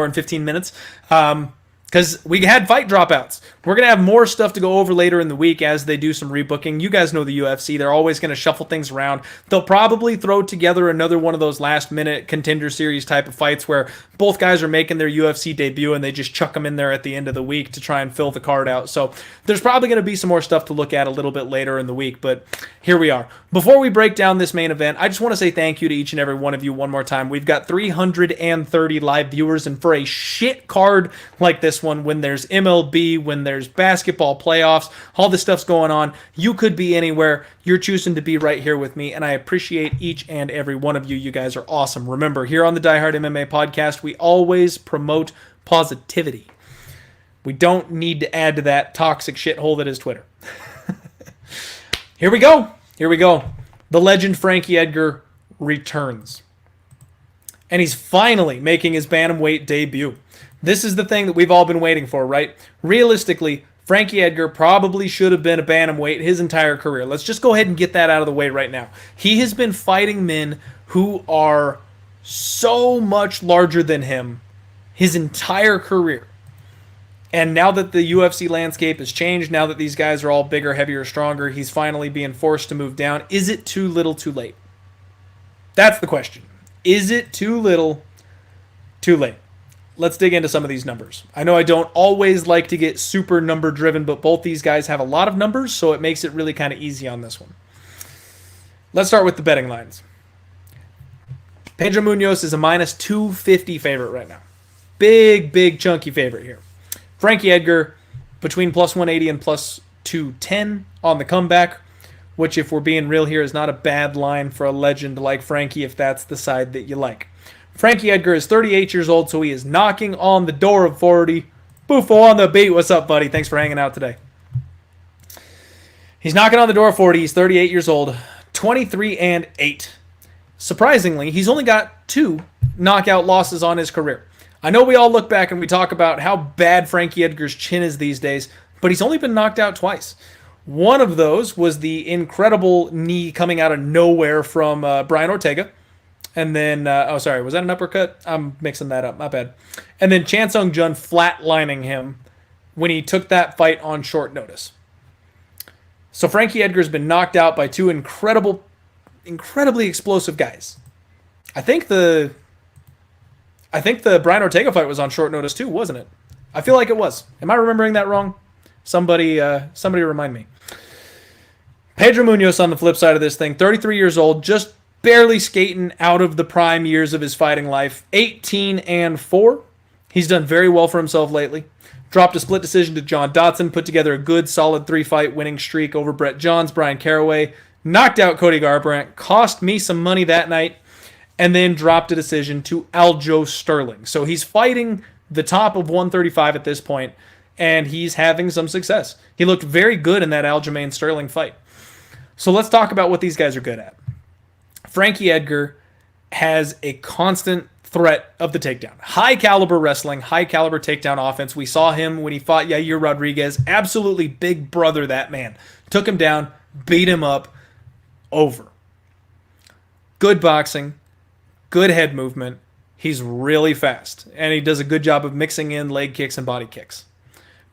S1: and 15 minutes. Because we had fight dropouts. We're going to have more stuff to go over later in the week as they do some rebooking. You guys know the UFC. They're always going to shuffle things around. They'll probably throw together another one of those last-minute contender series type of fights where both guys are making their UFC debut and they just chuck them in there at the end of the week to try and fill the card out. So there's probably going to be some more stuff to look at a little bit later in the week, but here we are. Before we break down this main event, I just want to say thank you to each and every one of you one more time. We've got 330 live viewers, and for a shit card like this one, when there's MLB, when there's basketball playoffs, all this stuff's going on, you could be anywhere. You're choosing to be right here with me, and I appreciate each and every one of you. You guys are awesome. Remember, here on the Die Hard MMA podcast, we always promote positivity. We don't need to add to that toxic shithole that is Twitter. Here we go. Here we go. The legend Frankie Edgar returns. And he's finally making his bantamweight debut. This is the thing that we've all been waiting for, right? Realistically, Frankie Edgar probably should have been a bantamweight his entire career. Let's just go ahead and get that out of the way right now. He has been fighting men who are so much larger than him his entire career. And now that the UFC landscape has changed, now that these guys are all bigger, heavier, stronger, he's finally being forced to move down. Is it too little, too late? That's the question. Is it too little, too late? Let's dig into some of these numbers. I know I don't always like to get super number driven, but both these guys have a lot of numbers, so it makes it really kind of easy on this one. Let's start with the betting lines. Pedro Munhoz is a minus 250 favorite right now. Big chunky favorite here. Frankie Edgar between plus 180 and plus 210 on the comeback, which, if we're being real here, is not a bad line for a legend like Frankie if that's the side that you like. Frankie Edgar is 38 years old, so he is knocking on the door of 40. Bufo on the beat. What's up, buddy? Thanks for hanging out today. He's knocking on the door of 40. He's 38 years old, 23-8. Surprisingly, he's only got 2 knockout losses on his career. I know we all look back and we talk about how bad Frankie Edgar's chin is these days, but he's only been knocked out twice. One of those was the incredible knee coming out of nowhere from Brian Ortega. And then, was that an uppercut? I'm mixing that up, my bad. And then Chan Sung Jun flatlining him when he took that fight on short notice. So Frankie Edgar's been knocked out by 2 incredibly explosive guys. I think the Brian Ortega fight was on short notice too, wasn't it? I feel like it was. Am I remembering that wrong? Somebody remind me. Pedro Munhoz on the flip side of this thing, 33 years old, just barely skating out of the prime years of his fighting life, 18-4. He's done very well for himself lately. Dropped a split decision to John Dodson, put together a good, solid 3-fight winning streak over Brett Johns, Brian Caraway, knocked out Cody Garbrandt, cost me some money that night, and then dropped a decision to Aljo Sterling. So he's fighting the top of 135 at this point, and he's having some success. He looked very good in that Aljamain Sterling fight. So let's talk about what these guys are good at. Frankie Edgar has a constant threat of the takedown. High caliber wrestling, high caliber takedown offense. We saw him when he fought Yair Rodríguez. Absolutely big brother, that man. Took him down, beat him up, over. Good boxing, good head movement. He's really fast, and he does a good job of mixing in leg kicks and body kicks.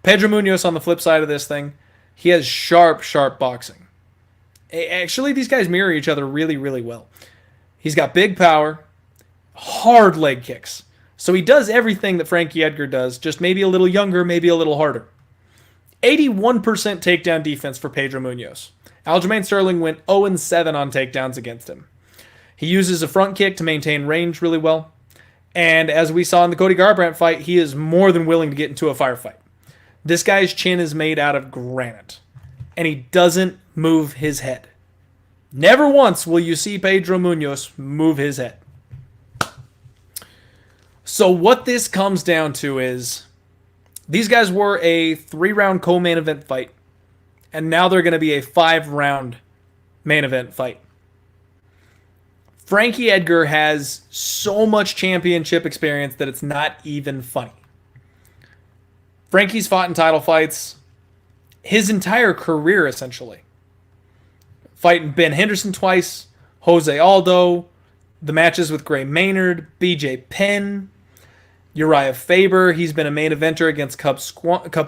S1: Pedro Munhoz on the flip side of this thing, he has sharp boxing. Actually, these guys mirror each other really, really well. He's got big power, hard leg kicks. So he does everything that Frankie Edgar does, just maybe a little younger, maybe a little harder. 81% takedown defense for Pedro Munhoz. Aljamain Sterling went 0-7 on takedowns against him. He uses a front kick to maintain range really well. And as we saw in the Cody Garbrandt fight, he is more than willing to get into a firefight. This guy's chin is made out of granite. And he doesn't move his head. Never once will you see Pedro Munhoz move his head. So what this comes down to is these guys were a 3-round co-main event fight. And now they're going to be a 5-round main event fight. Frankie Edgar has so much championship experience that it's not even funny. Frankie's fought in title fights his entire career, essentially. Fighting Ben Henderson twice, Jose Aldo, the matches with Gray Maynard, BJ Penn, Uriah Faber. He's been a main eventer against Cub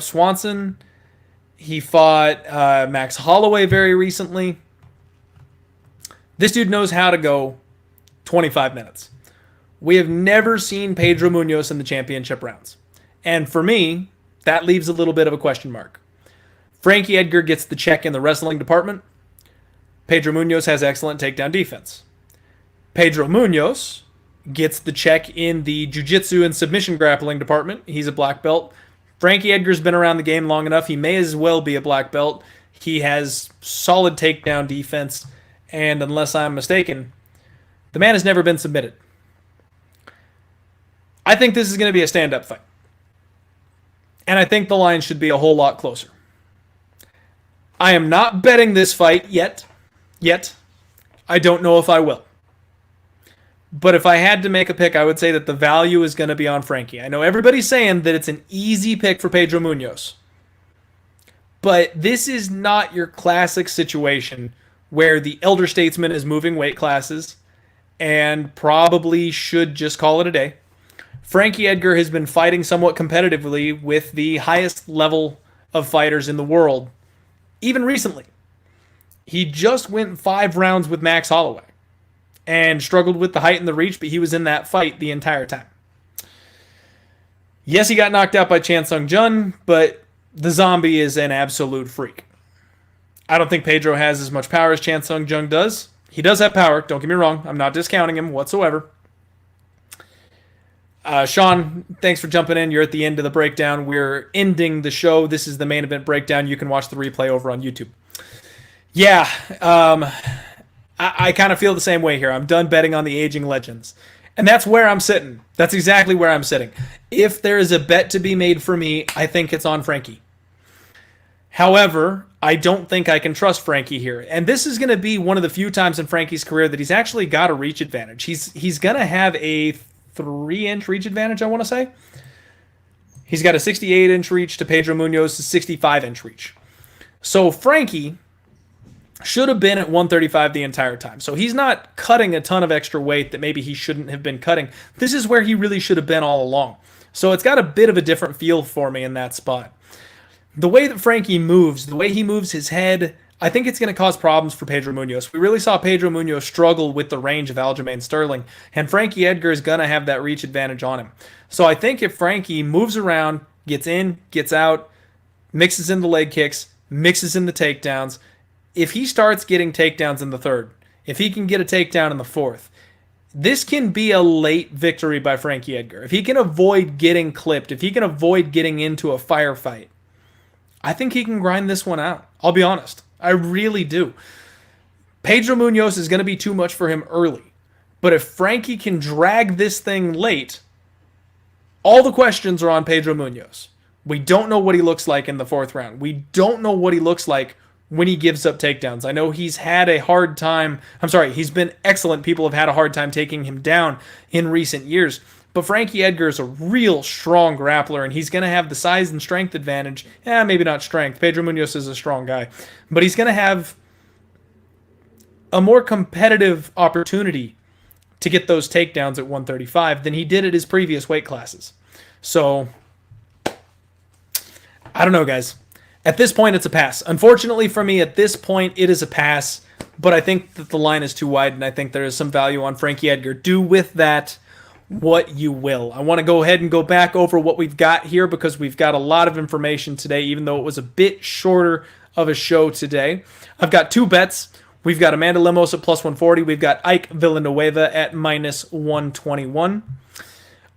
S1: Swanson. He fought Max Holloway very recently. This dude knows how to go 25 minutes. We have never seen Pedro Munhoz in the championship rounds. And for me, that leaves a little bit of a question mark. Frankie Edgar gets the check in the wrestling department. Pedro Munhoz has excellent takedown defense. Pedro Munhoz gets the check in the jiu-jitsu and submission grappling department. He's a black belt. Frankie Edgar's been around the game long enough. He may as well be a black belt. He has solid takedown defense. And unless I'm mistaken, the man has never been submitted. I think this is going to be a stand-up fight. And I think the line should be a whole lot closer. I am not betting this fight yet. I don't know if I will. But if I had to make a pick, I would say that the value is going to be on Frankie. I know everybody's saying that it's an easy pick for Pedro Munhoz. But this is not your classic situation where the elder statesman is moving weight classes and probably should just call it a day. Frankie Edgar has been fighting somewhat competitively with the highest level of fighters in the world, even recently. He just went 5 rounds with Max Holloway and struggled with the height and the reach, but he was in that fight the entire time. Yes, he got knocked out by Chan Sung Jun, but the zombie is an absolute freak. I don't think Pedro has as much power as Chan Sung Jun does. He does have power, don't get me wrong. I'm not discounting him whatsoever. Sean, thanks for jumping in. You're at the end of the breakdown. We're ending the show. This is the main event breakdown. You can watch the replay over on YouTube. Yeah, I kind of feel the same way here. I'm done betting on the aging legends. And that's where I'm sitting. That's exactly where I'm sitting. If there is a bet to be made for me, I think it's on Frankie. However, I don't think I can trust Frankie here. And this is going to be one of the few times in Frankie's career that he's actually got a reach advantage. He's going to have a 3-inch reach advantage, I want to say. He's got a 68-inch reach to Pedro Munhoz's 65-inch reach. So Frankie should have been at 135 the entire time. So he's not cutting a ton of extra weight that maybe he shouldn't have been cutting. This is where he really should have been all along. So it's got a bit of a different feel for me in that spot. The way that Frankie moves, the way he moves his head, I think it's going to cause problems for Pedro Munhoz. We really saw Pedro Munhoz struggle with the range of Aljamain Sterling, and Frankie Edgar is going to have that reach advantage on him. So I think if Frankie moves around, gets in, gets out, mixes in the leg kicks, mixes in the takedowns, if he starts getting takedowns in the third, if he can get a takedown in the fourth, this can be a late victory by Frankie Edgar. If he can avoid getting clipped, if he can avoid getting into a firefight, I think he can grind this one out. I'll be honest. I really do. Pedro Munhoz is going to be too much for him early. But if Frankie can drag this thing late, all the questions are on Pedro Munhoz. We don't know what he looks like in the 4th round. We don't know what he looks like when he gives up takedowns. I know he's had a hard time. He's been excellent. People have had a hard time taking him down in recent years. But Frankie Edgar is a real strong grappler, and he's going to have the size and strength advantage. Maybe not strength. Pedro Munhoz is a strong guy. But he's going to have a more competitive opportunity to get those takedowns at 135 than he did at his previous weight classes. So, I don't know, guys. At this point, it's a pass. Unfortunately for me, at this point, it is a pass. but I think that the line is too wide, and I think there is some value on Frankie Edgar. Do with that what you will. I want to go ahead and go back over what we've got here because we've got a lot of information today, even though it was a bit shorter of a show today. I've got 2 bets. We've got Amanda Lemos at plus 140. We've got Ike Villaneuva at minus 121.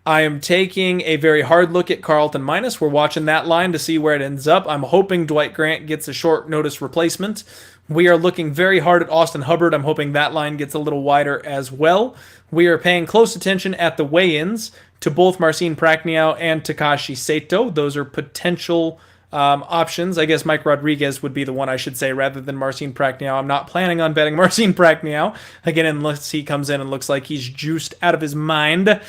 S1: I am taking a very hard look at Carlton minus. We're watching that line to see where it ends up. I'm hoping Dwight Grant gets a short notice replacement. We are looking very hard at Austin Hubbard. I'm hoping that line gets a little wider as well. We are paying close attention at the weigh-ins to both Marcin Prachnio and Takashi Sato. Those are potential options. I guess Mike Rodríguez would be the one I should say rather than Marcin Prachnio. I'm not planning on betting Marcin Prachnio, again, unless he comes in and looks like he's juiced out of his mind.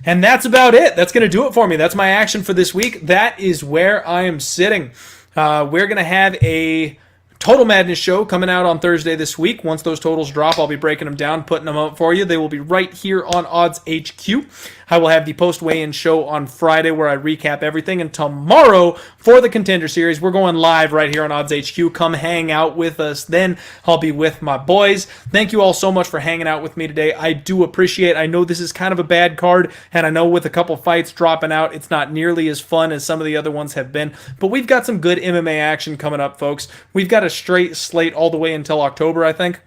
S1: And that's about it. That's going to do it for me. That's my action for this week. That is where I am sitting. We're going to have a Total Madness show coming out on Thursday this week. Once those totals drop, I'll be breaking them down, putting them up for you. They will be right here on Odds HQ. I will have the post-weigh-in show on Friday where I recap everything. And tomorrow, for the Contender Series, we're going live right here on Odds HQ. Come hang out with us. Then I'll be with my boys. Thank you all so much for hanging out with me today. I do appreciate it. I know this is kind of a bad card, and I know with a couple fights dropping out, it's not nearly as fun as some of the other ones have been. But we've got some good MMA action coming up, folks. We've got a straight slate all the way until October, I think.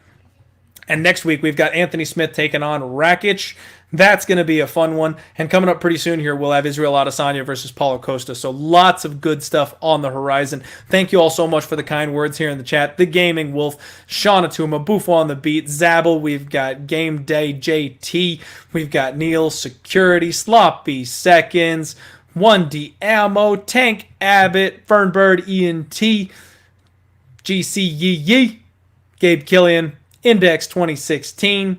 S1: And next week, we've got Anthony Smith taking on Rakic. That's going to be a fun one. And coming up pretty soon here, we'll have Israel Adesanya versus Paulo Costa. So lots of good stuff on the horizon. Thank you all so much for the kind words here in the chat. The Gaming Wolf, Shana Tuma, Buffo on the Beat, Zabel. We've got Game Day JT. We've got Neil Security, Sloppy Seconds, 1D Ammo, Tank Abbott, Fernbird ENT, GC Yee Yee, Gabe Killian, Index 2016,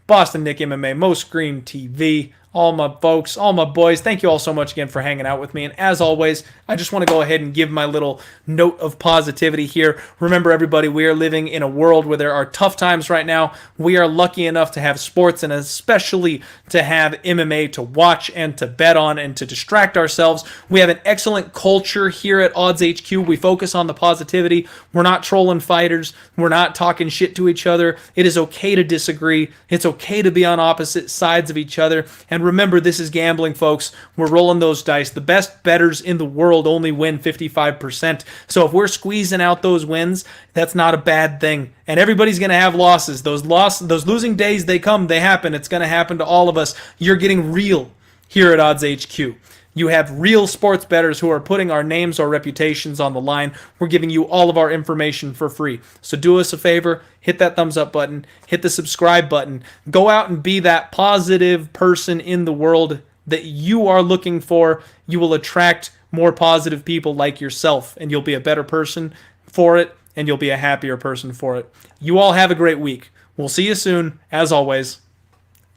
S1: Boston Nick MMA, Most Green TV, all my folks, all my boys. Thank you all so much again for hanging out with me. And as always, I just want to go ahead and give my little note of positivity here. Remember, everybody, we are living in a world where there are tough times right now. We are lucky enough to have sports and especially to have MMA to watch and to bet on and to distract ourselves. We have an excellent culture here at Odds HQ. We focus on the positivity. We're not trolling fighters. We're not talking shit to each other. It is okay to disagree. It's okay to be on opposite sides of each other. And remember, this is gambling, folks. We're rolling those dice. The best bettors in the world only win 55%. So if we're squeezing out those wins, that's not a bad thing. And everybody's going to have losses. Those losing days, they come, they happen. It's going to happen to all of us. You're getting real here at Odds HQ. You have real sports bettors who are putting our names or reputations on the line. We're giving you all of our information for free. So do us a favor, hit that thumbs up button, hit the subscribe button. Go out and be that positive person in the world that you are looking for. You will attract more positive people like yourself, and you'll be a better person for it, and you'll be a happier person for it. You all have a great week. We'll see you soon. As always,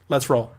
S1: let's roll.